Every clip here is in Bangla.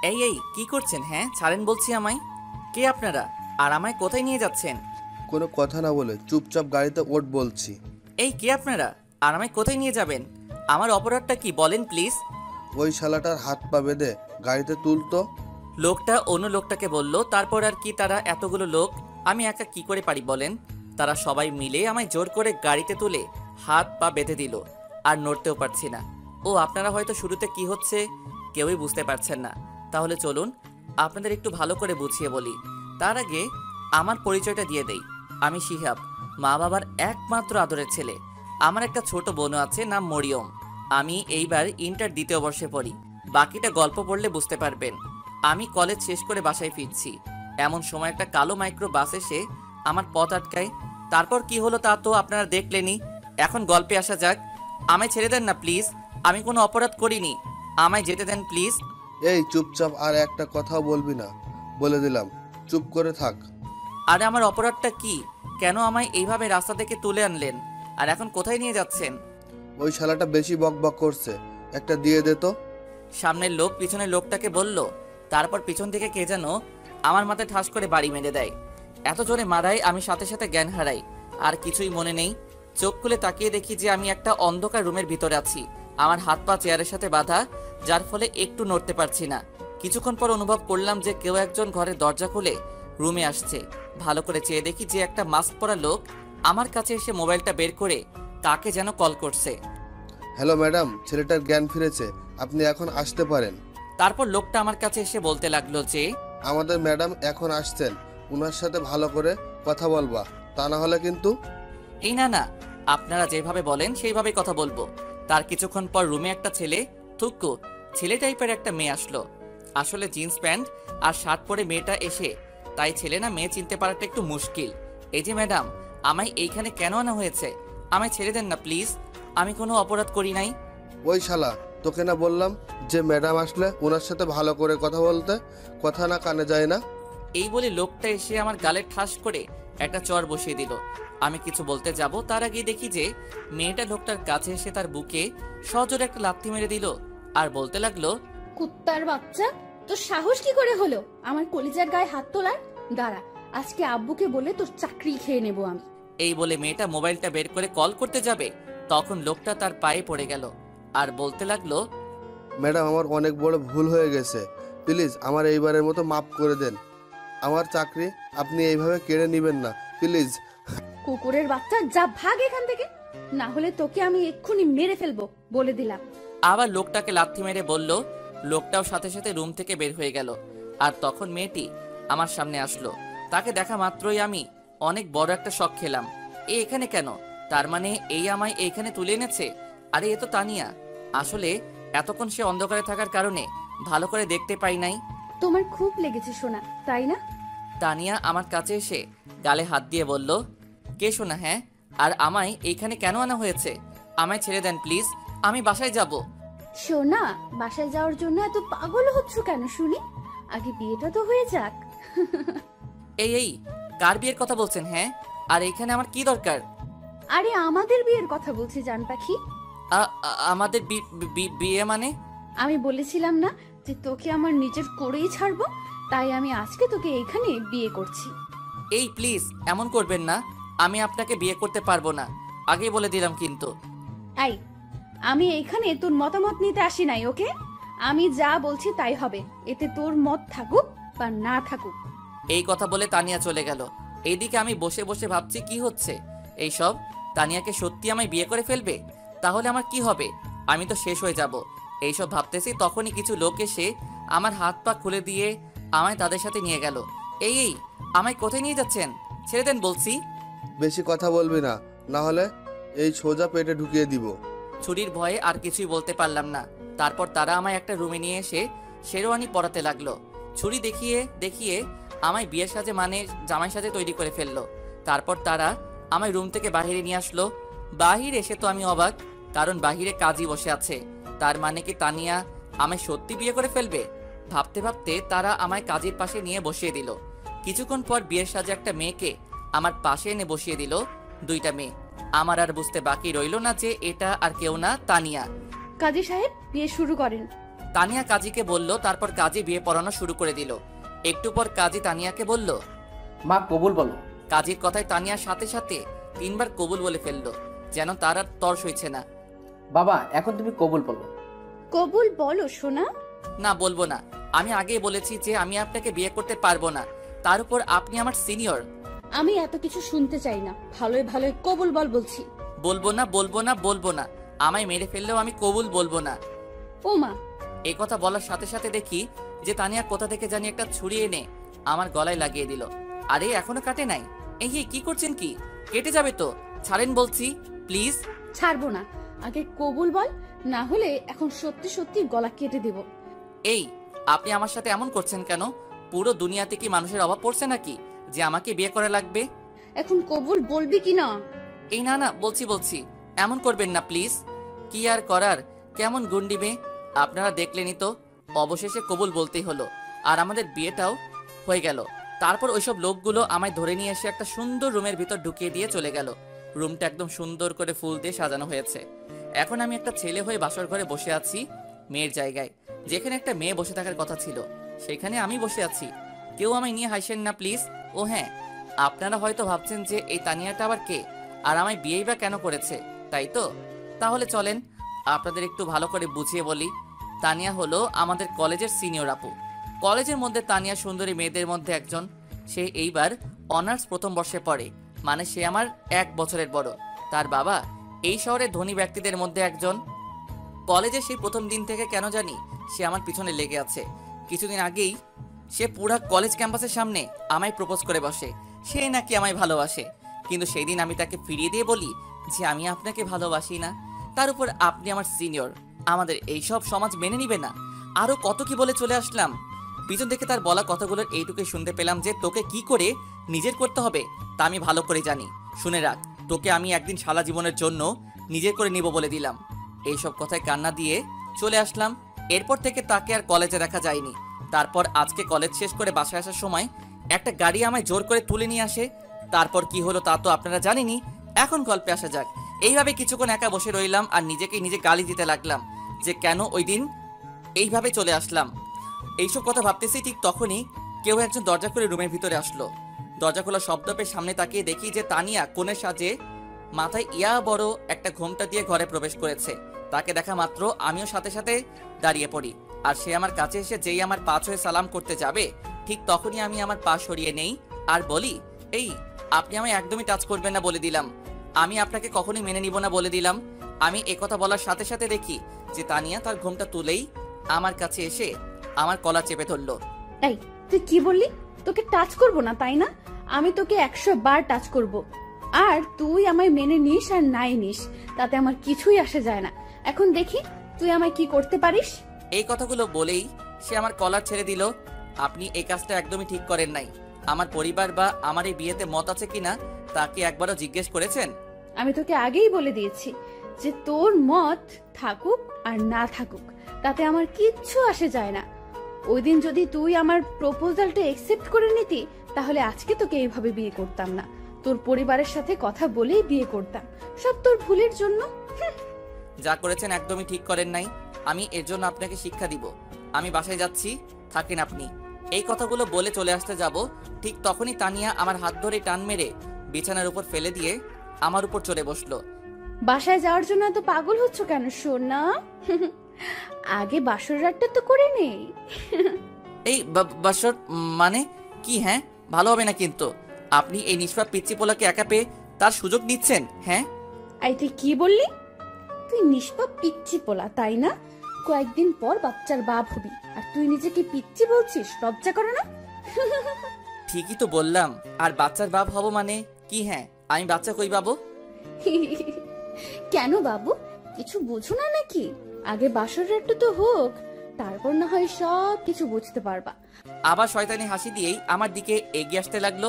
এই কি করছেন? হ্যাঁ ছাড়েন বলছি আমায়। কে আপনারা আর আমায় কোথায় নিয়ে যাচ্ছেন? কোনো কথা না বলে চুপচাপ গাড়িতে ওঠ বলছি। এই কে আপনারা আর আমায় কোথায় নিয়ে যাবেন? আমার অপরাধটা কি বলেন প্লিজ। ওই শালাটার হাত পা বেঁধে গাড়িতে তুলতো। লোকটা অন্য লোকটাকে বলল। তারপর আর কি, তারা এতগুলো লোক, আমি একা কি করে পারি বলেন? তারা সবাই মিলে আমায় জোর করে গাড়িতে তুলে হাত পা বেঁধে দিল, আর নড়তেও পারছি না। ও আপনারা হয়তো শুরুতে কি হচ্ছে কেউই বুঝতে পারছেন না, তাহলে চলুন আপনাদের একটু ভালো করে বুঝিয়ে বলি। তার আগে আমার পরিচয়টা দিয়ে দেই। আমি শিহাব, মা বাবার একমাত্র আদরের ছেলে। আমার একটা ছোট বোনও আছে, নাম মরিয়ম। আমি এইবার ইন্টার দ্বিতীয় বর্ষে পড়ি। বাকিটা গল্প পড়লে বুঝতে পারবেন। আমি কলেজ শেষ করে বাসায় ফিরছি, এমন সময় একটা কালো মাইক্রো বাস এসে আমার পথ আটকায়। তারপর কি হলো তা তো আপনারা দেখলেনই। এখন গল্পে আসা যাক। আমায় ছেড়ে দেন না প্লিজ, আমি কোনো অপরাধ করিনি, আমায় যেতে দেন প্লিজ। এই চুপচাপ, আর একটা কথাও বলবি না বলে দিলাম। চুপ করে থাক। আরে আমার অপরাধটা কি? কেন আমায় এইভাবে রাস্তা থেকে তুলে আনলেন? আর এখন কোথায় নিয়ে যাচ্ছেন? ওই শালাটা বেশি বক বক করছে, একটা দিয়ে দে তো। সামনের লোক পিছনের লোকটাকে বলল। তারপর পিছন থেকে কে যেন আমার মাথায় ঠাস করে বাড়ি মেরে দেয়। এত জোরে মারায় আমি সাথে সাথে জ্ঞান হারাই, আর কিছুই মনে নেই। চোখ খুলে তাকিয়ে দেখি যে আমি একটা অন্ধকার রুমের ভিতরে আছি। আমার হাত পা চেয়ারের সাথে বাঁধা, যার ফলে একটু নড়তে পারছি না। কিছুক্ষণ পর অনুভব করলাম যে কেউ একজন ঘরের দরজা খুলে রুমে আসছে। ভালো করে চেয়ে দেখি যে একটা মাস্ক পরা লোক আমার কাছে এসে মোবাইলটা বের করে কাকে যেন কল করছে। হ্যালো ম্যাডাম, ছেলেটার জ্ঞান ফিরেছে, আপনি এখন আসতে পারেন। তারপর লোকটা আমার কাছে এসে বলতে লাগলো যে আমাদের ম্যাডাম এখন আসছেন, ওনার সাথে ভালো করে কথা বলবা, তা না হলে কিন্তু। এই না না, আপনারা যেভাবে বলেন সেইভাবেই কথা বলবো। তার কিছুক্ষণ পর রুমে একটা ছেলে, থুক্কু ছেলে টাইপের একটা মেয়ে আসলো। আসলে জিন্স প্যান্ট আর শার্ট পরে মেয়েটা এসে, তাই ছেলে না মেয়ে চিনতে পারাটা একটু মুশকিল। এই যে ম্যাডাম, আমায় এইখানে কেন আনা হয়েছে? আমায় ছেড়ে দেন না প্লিজ, আমি কোনো অপরাধ করি নাই। ওই শালা, তোকে না বললাম যে ম্যাডাম আসলে ওনার সাথে ভালো করে কথা বলতে, কথা না কানে যায় না। এই বলে লোকটা এসে আমার গালে ঠাস করে একটা চড় বসিয়ে দিল। আমি কিছু বলতে যাব তার আগে দেখি যে মেয়েটা লোকটার কাছে এসে তার বুকে সজোরে একটা লাথি মেরে দিল, আর বলতে লাগলো, কুত্তার বাচ্চা, তোর সাহস কি করে হলো আমার কলিজার গায়ে হাত তোলার? দাঁড়া, আজকে আব্বুকে বলে তোর চাকরি খেয়ে নেবো আমি। এই বলে মেয়েটা মোবাইলটা বের করে কল করতে যাবে, তখন লোকটা তার পায়ে পড়ে গেল আর বলতে লাগলো, ম্যাডাম, আমার অনেক বড় ভুল হয়ে গেছে, প্লিজ আমার এইবারের মতো মাফ করে দেন। আমার চাকরি আপনি এইভাবে কেড়ে নেবেন না, প্লিজ। কুকুরের বাচ্চা, যা ভাগ এখান থেকে, না হলে তোকে আমি এক্ষুনি মেরে ফেলবো বলে দিলাম। আবার লোকটাকে লাথি মেরে বলল। লোকটাও সাথে সাথে রুম থেকে বের হয়ে গেল। আর তখন মেয়েটি আমার সামনে আসলো। তাকে দেখা মাত্রই আমি অনেক বড় একটা শক খেলাম। এ এখানে কেন? তার মানে এই আমায় এইখানে তুলে এনেছে? আরে এ তো তানিয়া। আসলে এতক্ষণ সে অন্ধকারে থাকার কারণে ভালো করে দেখতে পাই নাই। তোমার খুব লেগেছে সোনা, তাই না? তানিয়া আমার কাছে এসে গালে হাত দিয়ে বলল, কে শোনা? হ্যাঁ, আর আমায় এইখানে কেন আনা হয়েছে? আমায় ছেড়ে দেন প্লিজ, আমি বাসায় যাব। সোনা, বাসায় যাওয়ার জন্য এত পাগল হচ্ছ কেন শুনি? আগে বিয়েটা তো হয়ে যাক। এই কার বিয়ের কথা বলছেন? হ্যাঁ, আর এইখানে আমার কি দরকার? আরে আমাদের বিয়ের কথা বলছি জান পাখি। আমাদের বিয়ে মানে? আমি বলেছিলাম না যে তোকে আমার নিজের করেই ছাড়বো, তাই আমি আজকে তোকে এখানে বিয়ে করছি। এই প্লিজ এমন করবেন না, আমি আপনাকে বিয়ে করতে পারবো না, আগেই বলে দিলাম কিন্তু। এই, আমি এখানে তোর মতামত নিতে আসি নাই, ওকে? আমি যা বলছি তাই হবে, এতে তোর মত থাকুক বা না থাকুক। এই কথা বলে তানিয়া চলে গেল। এইদিকে আমি বসে বসে ভাবছি কি হচ্ছে এইসব। তানিয়াকে সত্যি আমায় বিয়ে করে ফেলবে? তাহলে আমার কি হবে? আমি তো শেষ হয়ে যাব। এইসব ভাবতেছি তখনই কিছু লোক এসে আমার হাত পা খুলে দিয়ে আমায় তাদের সাথে নিয়ে গেল। এই আমায় কোথায় নিয়ে যাচ্ছেন? ছেড়ে দেন বলছি। বেশি কথা বলবি না, না হলে এই সোজা পেটে ঢুকিয়ে দিব। ছুরির ভয়ে আর কিছুই বলতে পারলাম না। তারপর তারা আমায় একটা রুমে নিয়ে এসে শেরওয়ানি পরাতে লাগলো। ছুরি দেখিয়ে দেখিয়ে আমায় বিয়ের সাজে মানে জামাই সাজে তৈরি করে ফেললো। তারপর তারা আমায় রুম থেকে বাহিরে নিয়ে আসলো। বাহিরে এসে তো আমি অবাক, কারণ বাহিরে কাজী বসে আছে। তার মানে কি তানিয়া আমায় সত্যি বিয়ে করে ফেলবে? ভাবতে ভাবতে তারা আমায় কাজীর পাশে নিয়ে বসিয়ে দিল। কিছুক্ষণ পর বিয়ের সাজে একটা মেয়েকে আমার পাশে এনে বসিয়ে দিল। দুইটা মেয়ে। আমার আর বুঝতে বাকি রইল না যে এটা আর কেউ না, তানিয়া। কাজী সাহেব, বিয়ে শুরু করেন। তানিয়া কাজীকে বলল, তারপর কাজী বিয়ে পড়ানো শুরু করে দিল। একটু পর কাজী তানিয়াকে বলল। মা কবুল বলো। কাজীর কথায় তানিয়ার সাথে সাথে 3 বার কবুল বলে ফেললো, যেন তার আর তর সইছে না। বাবা এখন তুমি কবুল বলো। কবুল বলো সোনা। না, বলবো না। আমি আগেই বলেছি যে আমি আপনাকে বিয়ে করতে পারবো না, তার উপর আপনি আমার সিনিয়র। আমি এত কিছু শুনতে চাই না, ভালোই ভালোই কবুল বল বলছি। বলবো না, বলবো না, বলবো না। আমায় মেরে ফেললেও আমি কবুল বলবো না। ও মা! এই কথা বলার সাথে সাথে দেখি যে তানিয়া কোথা থেকে জানি একটা ছুরি এনে আমার গলায় লাগিয়ে দিল। আরে এখনো কাটে নাই। এই কি করছেন? কি কেটে যাবে তো, ছাড়েন বলছি প্লিজ। ছাড়বো না, আগে কবুল বল, না হলে এখন সত্যি সত্যি গলা কেটে দেব। এই আপনি আমার সাথে এমন করছেন কেন? পুরো দুনিয়াতে কি মানুষের অভাব পড়ছে নাকি যে আমাকে বিয়ে করা লাগবে? এখন কবুল বলবি কি না? এই না, বলছি, এমন করবেন না প্লিজ। কি আর করার, কেমন গুন্ডি মেয়ে আপনারা দেখলেনই তো। অবশেষে কবুল বলতেই হলো, আর আমাদের বিয়েটাও হয়ে গেল। তারপর ওইসব লোকগুলো আমায় ধরে নিয়ে এসে একটা সুন্দর রুমের ভিতর ঢুকিয়ে দিয়ে চলে গেল। রুমটা একদম সুন্দর করে ফুল দিয়ে সাজানো হয়েছে। এখন আমি একটা ছেলে হয়ে বাসর ঘরে বসে আছি, মেয়ের জায়গায়। যেখানে একটা মেয়ে বসে থাকার কথা ছিল সেখানে আমি বসে আছি। কেউ আমায় নিয়ে হাসেন না প্লিজ। ও হ্যাঁ, আপনারা হয়তো ভাবছেন যে এই তানিয়াটা আবার কে, আর আমায় বিয়েই বা কেন করেছে, তাই তো? তাহলে চলেন আপনাদের একটু ভালো করে বুঝিয়ে বলি। তানিয়া হলো আমাদের কলেজের সিনিয়র আপু। কলেজের মধ্যে তানিয়া সুন্দরী মেয়েদের মধ্যে একজন। সে এইবার অনার্স প্রথম বর্ষে পড়ে, মানে সে আমার 1 বছরের বড়। তার বাবা এই শহরের ধনী ব্যক্তিদের মধ্যে একজন। কলেজে সেই প্রথম দিন থেকে কেন জানি সে আমার পিছনে লেগে আছে। কিছুদিন আগেই সে পুরা কলেজ ক্যাম্পাসের সামনে আমায় প্রপোজ করে বসে, সে নাকি আমায় ভালোবাসে। কিন্তু সেই দিন আমি তাকে ফিরিয়ে দিয়ে বলি যে আমি আপনাকে ভালোবাসি না। তার উপর আপনি আমার সিনিয়র, আমাদের এইসব সমাজ মেনে নিবে না। আরো কত কি বলে চলে আসলাম। পিছন থেকে তার বলা কথাগুলোর এইটুকুই শুনতে পেলাম যে তোকে কি করে নিজের করতে হবে তা আমি ভালো করে জানি। শুনে রাখ, তোকে আমি একদিন সারা জীবনের জন্য নিজের করে নিব বলে দিলাম। এইসব কথায় কান্না দিয়ে চলে আসলাম। এরপর থেকে তাকে আর কলেজে দেখা যায়নি। তারপর আজকে কলেজ শেষ করে বাসায় আসার সময় একটা গাড়ি আমায় জোর করে তুলে নিয়ে আসে। তারপর কি হলো তা তো আপনারা জানেনই। এখন গল্পে আসা যাক। এইভাবে কিছুক্ষণ একা বসে রইলাম আর নিজে গালি দিতে লাগলাম যে কেন ওই দিন এইভাবে চলে আসলাম। এইসব কথা ভাবতেছি ঠিক তখনই কেউ একজন দরজা করে রুমের ভিতরে আসলো। দরজা খোলা শব্দ পেয়ে সামনে তাকিয়ে দেখি যে তানিয়া কোণে সাজে মাথায় ইয়া বড় একটা ঘোমটা দিয়ে ঘরে প্রবেশ করেছে। তাকে দেখা মাত্র আমিও সাথে সাথে দাঁড়িয়ে পড়ি, আর সে আমার কাছে এসে যেই আমার পা ছুঁয়ে সালাম করতে যাবে ঠিক তখনই আমি আমার পা সরিয়ে নেই আর বলি, এই আপনি আমায় একদমই টাচ করবেন না বলে দিলাম। আমি আপনাকে কখনোই মেনে নিব না বলে দিলাম। আমি একথা বলার সাথে সাথে দেখি যে তানিয়া তার ঘোমটা তুলেই আমার কাছে এসে আমার কলার চেপে ধরলো। এই তুই কি বললি? তোকে টাচ করব না তাই না? আমি তোকে 100 বার টাচ করব, আর তুই আমায় মেনে নিস আর নাই নিস তাতে আমার কিছুই আসে যায় না। এখন দেখি তুই আমায় কি করতে পারিস। এই কথাগুলো বলেই সে আমার কলার ছেড়ে দিল। আপনি এই কাজটা একদমই ঠিক করেন নাই। আমার পরিবার বা আমার এই বিয়েতে মত আছে কিনা তাকে একবারও জিজ্ঞেস করেছেন? আমি তোকে আগেই বলে দিয়েছি যে তোর মত থাকুক আর না থাকুক তাতে আমার কিচ্ছু আসে যায় না। ওই দিন যদি তুই আমার প্রপোজালটা একসেপ্ট করে নিতি তাহলে আজকে তোকে এইভাবে বিয়ে করতাম না, তোর পরিবারের সাথে কথা বলেই বিয়ে করতাম। সব তোর ভুলের জন্য। যা করেছেন একদমই ঠিক করেন নাই। আমি এর জন্য আপনাকে শিক্ষা দিব। আমি বাসায় যাচ্ছি, থাকেন আপনি। এই কথাগুলো বলে চলে আসতে যাব ঠিক তখনই তানিয়া আমার হাত ধরে টান মেরে বিছানার উপর ফেলে দিয়ে আমার উপর চড়ে বসলো। বাসায় যাওয়ার জন্য এত পাগল হচ্ছ কেন সোনা? আগে বাসর রাতটা তো করে নেই। এই বাসর মানে কি? হ্যাঁ, ভালো হবে না কিন্তু। আপনি এই নিষ্পাপ পিচ্চি পোলাকে একা পেয়ে তার সুযোগ নিচ্ছেন। হ্যাঁ, আই তুই কি বললি? তুই নিষ্পাপ পিচ্চি পোলা তাই না? কয়েকদিন পর বাচ্চার বাপ হবি আর তুই নিজেকে পিচ্চি বলছিস? লজ্জা করে না? ঠিকই তো বললাম। আর বাচ্চার বাপ হব মানে কি? হ্যাঁ, আমি বাচ্চা কই পাবো? কেন বাবু, কিছু বুঝো না নাকি? আগে বাসর রাতটা তো হোক, তারপর না হয় সব কিছু বুঝতে পারবা। আবার শয়তানি হাসি দিয়েই আমার দিকে এগিয়ে আসতে লাগলো।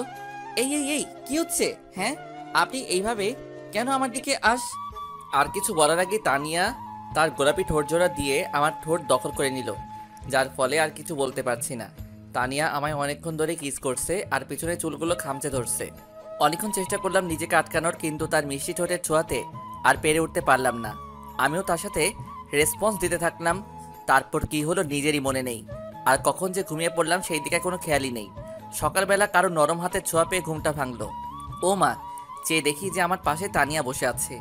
এই এই এই কি হচ্ছে? হ্যাঁ, আপনি এইভাবে কেন আমার দিকে আর কিছু বলার আগে তানিয়া তার গোলাপি ঠোঁট জোড়া দিয়ে আমার ঠোঁট দখল করে নিল, যার ফলে আর কিছু বলতে পারছি না। তানিয়া আমায় অনেকক্ষণ ধরে কিস করছে আর পিছনে চুলগুলো খামচে ধরছে। অনেকক্ষণ চেষ্টা করলাম নিজেকে আটকানোর, কিন্তু তার মিষ্টি ঠোঁটের ছোঁয়াতে আর পেরে উঠতে পারলাম না। আমিও তার সাথে রেসপন্স দিতে থাকলাম। তারপর কি হলো নিজেরই মনে নেই। আর কখন যে ঘুমিয়ে পড়লাম সেই দিকে কোনো খেয়ালই নেই। সকালবেলা কারো নরম হাতের ছোঁয়া পেয়ে ঘুমটা ভাঙলো। ও মা, চেয়ে দেখি যে আমার পাশে তানিয়া বসে আছে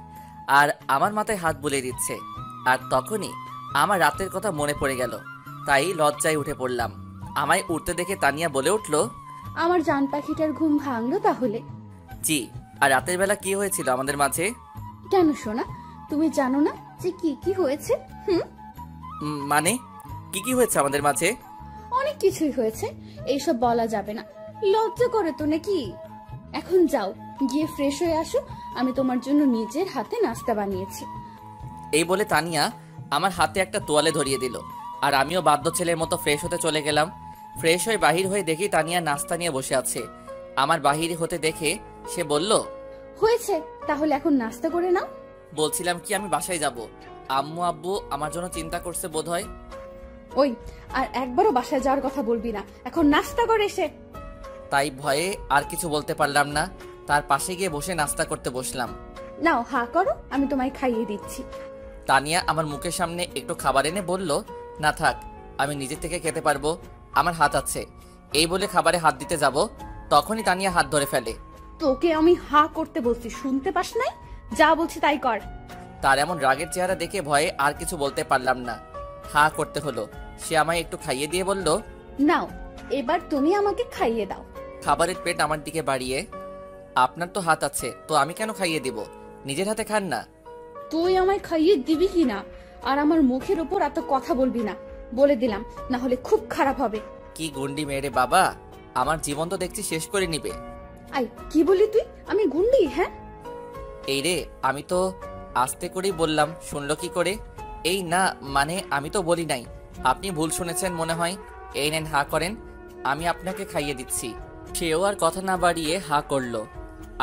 আর আমার মাথায় হাত বুলিয়ে দিচ্ছে। আর তখনই আমার রাতের কথা মনে পড়ে গেল, তাই লজ্জায় উঠে পড়লাম। আমায় উঠতে দেখে তানিয়া বলে উঠল, আমার জান পাখিটার ঘুম ভাঙলো তাহলে? জি। আর রাতের বেলা কি হয়েছিল আমাদের মাঝে? কেন সোনা, তুমি জানো না যে কি কি হয়েছে? মানে কি কি হয়েছে আমাদের মাঝে? অনেক কিছুই হয়েছে, এইসব বলা যাবে না। লজ্জা করে তো নাকি? এখন যাও, গিয়ে ফ্রেশ হয়ে আসো, আমি তোমার জন্য নিজের হাতে নাস্তা বানিয়েছি। এই বলে তানিয়া আমার হাতে একটা তোয়ালে ধরিয়ে দিল, আর আমিও বাধ্য ছেলের মতো ফ্রেশ হতে চলে গেলাম। ফ্রেশ হয়ে বাহির হয়ে দেখি তানিয়া নাস্তা নিয়ে বসে আছে। আমার বাহির হতে দেখে সে বলল, হয়েছে, তাহলে এখন নাস্তা করে নাও। বলছিলাম কি আমি বাসায় যাব, আম্মু আব্বু আমার জন্য চিন্তা করছে বোধহয়। ওই, আর একবারও বাসায় যাওয়ার কথা বলবি না, এখন নাস্তা করে এসে। তাই ভয়ে আর কিছু বলতে পারলাম না, তার পাশে গিয়ে বসে নাস্তা করতে বসলাম। নাও হা করো, আমি তোমায় খাইয়ে দিচ্ছি। তানিয়া আমার মুখের সামনে একটু খাবার এনে বলল, না থাক, আমি নিজে থেকে খেতে পারবো, আমার হাত আছে। এই বলে খাবারে হাত দিতে যাব, তখনই তানিয়া হাত ধরে ফেলে। তোকে আমি হা করতে বলছি, শুনতে পাস নাই? যা বলছি তাই কর। তার এমন রাগের চেহারা দেখে ভয়ে আর কিছু বলতে পারলাম না, হা করতে হলো। সে আমায় একটু খাইয়ে দিয়ে বলল, নাও, এবার তুমি আমাকে খাইয়ে দাও। খাবারের প্লেট আমার দিকে বাড়িয়ে, আপনার তো হাত আছে, তো আমি কেন খাইয়ে দিব, নিজের হাতে খান না। তুই আমায় খাইয়ে দিবি কি না, আর আমার মুখের উপর এত কথা বলবি না, বলে দিলাম, না হলে খুব খারাপ হবে। কি গুন্ডি মেয়ে রে বাবা, আমার জীবন তো দেখছি শেষ করে নিবে। আই, কি বলি তুই? আমি গুন্ডি? হ্যাঁ, এই রে, আমি তো আস্তে করেই বললাম, শুনলো কি করে? এই না, মানে আমি তো বলি নাই, আপনি ভুল শুনেছেন মনে হয়। এই নেন, হা করেন, আমি আপনাকে খাইয়ে দিচ্ছি। সেও আর কথা না বাড়িয়ে হা করলো,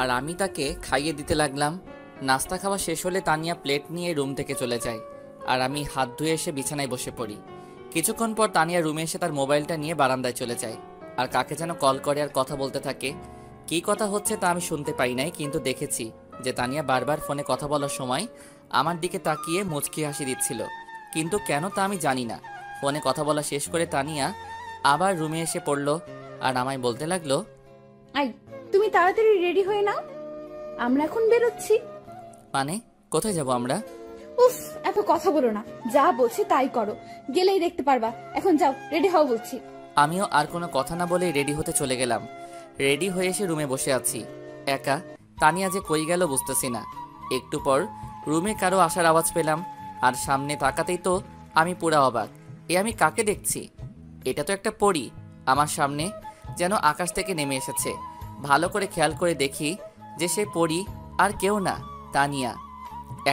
আর আমি তাকে খাইয়ে দিতে লাগলাম। নাস্তা খাওয়া শেষ হলে তানিয়া প্লেট নিয়ে রুম থেকে চলে যায়, আর আমি হাত ধুয়ে এসে বিছানায় বসে পড়ি। কিছুক্ষণ পর তানিয়া রুমে এসে তার মোবাইলটা নিয়ে বারান্দায় চলে যায়, আর কাকে যেন কল করে আর কথা বলতে থাকে। কি কথা হচ্ছে তা আমি শুনতে পাই নাই, কিন্তু দেখেছি যে তানিয়া বারবার ফোনে কথা বলার সময় আমার দিকে তাকিয়ে মুচকি হাসি দিচ্ছিল, কিন্তু কেন তা আমি জানি না। ফোনে কথা বলা শেষ করে তানিয়া আবার রুমে এসে পড়লো, আর আমায় বলতে লাগলো, আই, তুমি তাড়াতাড়ি রেডি হয়ে নাও, আমরা এখন বেরোচ্ছি। মানে কোথায় যাব আমরা? উফ, এত কথা বলো না, যা বলছি তাই করো, গেলেই দেখতে পারবা। এখন যাও, রেডি হও বলছি। আমিও আর কোনো কথা না বলে রেডি হতে চলে গেলাম। রেডি হয়ে এসে রুমে বসে আছি একা। তানিয়া যে কই গেল বুঝতেছি না। একটু পর রুমে কারো আসার আওয়াজ পেলাম, আর সামনে তাকাতেই তো আমি পুরা অবাক। আমি কাকে দেখছি? এটা তো একটা পরী আমার সামনে, যেন আকাশ থেকে নেমে এসেছে। ভালো করে খেয়াল করে দেখি যে সে পরী আর কেউ না, তানিয়া।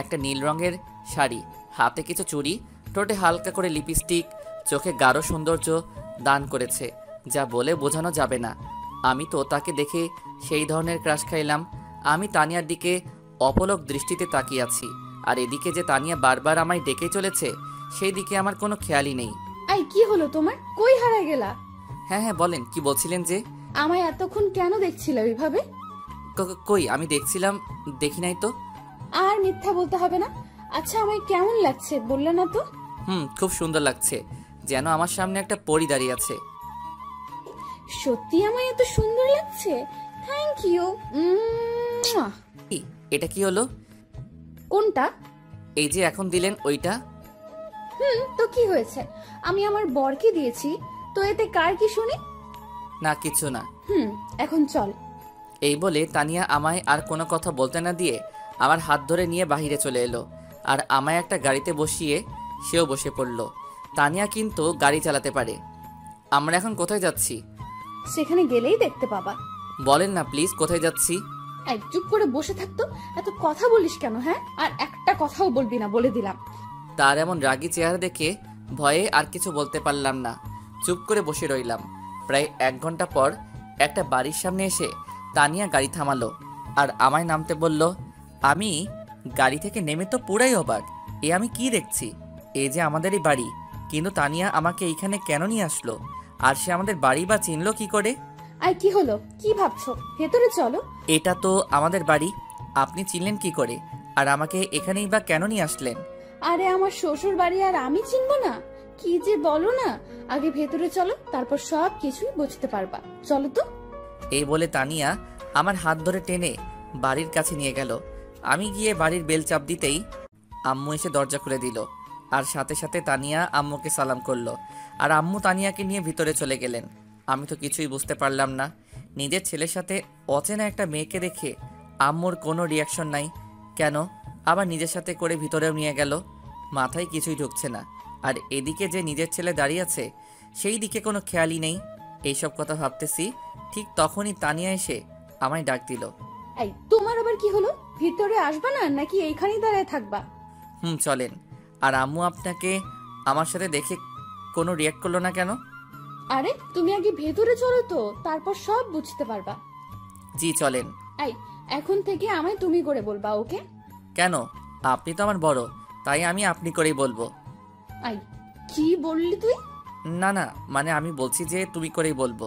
একটা নীল রঙের শাড়ি, হাতে কিছু চুড়ি, ঠোঁটে হালকা করে লিপস্টিক, চোখে গাঢ় সৌন্দর্য দান করেছে, যা বলে বোঝানো যাবে না। আমি তো তাকে দেখে সেই ধরনের ক্রাশ খাইলাম। আমি তানিয়ার দিকে অপলক দৃষ্টিতে তাকিয়ে আছি, আর এদিকে যে তানিয়া বারবার আমায় ডেকে চলেছে সেই দিকে আমার কোনো খেয়ালই নেই। আই, কি হলো তোমার? কই হারায় গেলা? হ্যাঁ হ্যাঁ বলেন, কি বলছিলেন যে? আমায় এতক্ষণ কেন দেখছিলে ওইভাবে? কই আমি দেখছিলাম, দেখি নাই তো। আর মিথ্যা বলতে হবে না। আচ্ছা, আমায় কেমন লাগছে বললে না তো? খুব সুন্দর লাগছে, যেন আমার সামনে একটা পরী দাঁড়িয়ে আছে। সত্যি আমায় এত সুন্দর লাগছে? Thank you. এটা কি হলো? কোনটা? এই যে এখন দিলেন ওইটা। তো কি হয়েছে? আমি আমার বরকে দিয়েছি, তো এতে কার কি শুনি? না কিছু না। এখন চল। এই বলে তানিয়া আমায় আর কোনো কথা বলতে না দিয়ে আমার হাত ধরে নিয়ে বাহিরে চলে এলো, আর আমায় একটা গাড়িতে বসিয়ে সেও বসে পড়ল। তানিয়া কিন্তু গাড়ি চালাতে পারে। আমরা এখন কোথায় যাচ্ছি? সেখানে গেলেই দেখতে পাবা। বলেন না প্লিজ, কোথায় যাচ্ছি? এক চুপ করে বসে থাকতো, এত কথা বলিস কেন? হ্যাঁ, আর একটা কথাও বলবি না, বলে দিলাম। তার এমন রাগী চেহারা দেখে ভয়ে আর কিছু বলতে পারলাম না, চুপ করে বসে রইলাম। প্রায় 1 ঘন্টা পর একটা বাড়ির সামনে এসে তানিয়া গাড়ি থামালো, আর আমায় নামতে বলল। আমি গাড়ি থেকে নেমে তো পুরাই অবাক। আমি কি দেখছি? এই যে আমাদেরই বাড়ি, কিন্তু তানিয়া আমাকে এইখানে কেন নিয়ে আসলো? আর সে আমাদের বাড়ি বা চিনলো কি করে? আর কি হলো, কি ভাবছো? ভেতরে চলো। এটা তো আমাদের বাড়ি, আপনি চিনলেন কি করে? আর আমাকে এখানেই বা কেন নিয়ে আসলেন? আরে, আমার শ্বশুর বাড়ি, আর আমি চিনবো না? কি যে বলো না, আগে ভেতরে চলো, তারপর সব কিছুই বুঝতে পারবা। চলো তো। এই বলে তানিয়া আমার হাত ধরে টেনে বাড়ির কাছে নিয়ে গেল। আমি গিয়ে বাড়ির বেল চাপ দিতেই আম্মু এসে দরজা খুলে দিল, আর সাথে সাথে তানিয়া আম্মুকে সালাম করলো, আর আম্মু তানিয়াকে নিয়ে ভিতরে চলে গেলেন। আমি তো কিছুই বুঝতে পারলাম না, নিজের ছেলের সাথে অচেনা একটা মেয়েকে দেখে আম্মুর কোনো রিয়াকশন নাই কেন, আবার নিজের সাথে করে ভিতরেও নিয়ে গেল। মাথায় কিছুই ঢুকছে না। আর এদিকে যে নিজের ছেলে দাঁড়িয়ে আছে সেই দিকে কোনো খেয়ালই নেই। এইসব কথা ভাবতেছি, ঠিক তখনই তানিয়া এসে আমায় ডাক দিল। এই তোমার আবার কি হলো? ভিতরে আসবা না নাকি এইখানেই দাঁড়ায় থাকবা? চলেন। আর আম্মু আপনাকে আমার সাথে দেখে কোনো রিয়াক্ট করলো না কেন? আরে তুমি আগে ভেতরে চলো তো, তারপর সব বুঝতে পারবা। জি চলেন। এই এখন থেকে আমায় তুমি করে বলবা, ওকে? কেন? আপনি তো আমার বড়, তাই আমি আপনি করেই বলবো। এই কি বললি তুই? না না, মানে আমি বলছি যে তুমি করেই বলবো।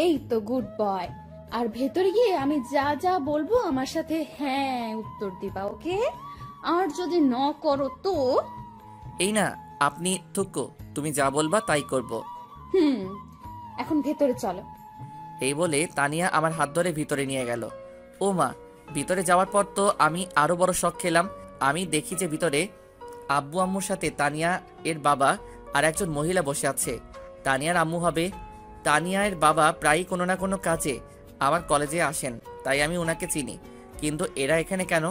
এই তো গুড বয়। আর ভেতরে গিয়ে আমি যা যা বলবো আমার সাথে হ্যাঁ উত্তর দিবা, ওকে? আর যদি ন করো তো? এই না, আপনি থুকো, তুমি যা বলবা তাই করব। এখন ভেতরে চলো। এই বলে তানিয়া আমার হাত ধরে ভিতরে নিয়ে গেল। ও মা, ভিতরে যাওয়ার পর তো আমি আরো বড় শক খেলাম। আমি দেখি যে ভিতরে আব্বু আম্মুর সাথে তানিয়া এর বাবা আর একজন মহিলা বসে আছে। তানিয়ার আম্মু হবে। তানিয়ার বাবা প্রায়ই কোনো না কোনো কাজে আমার কলেজে আসেন, তাই আমি ওনাকে চিনি। কিন্তু এরা এখানে কেন?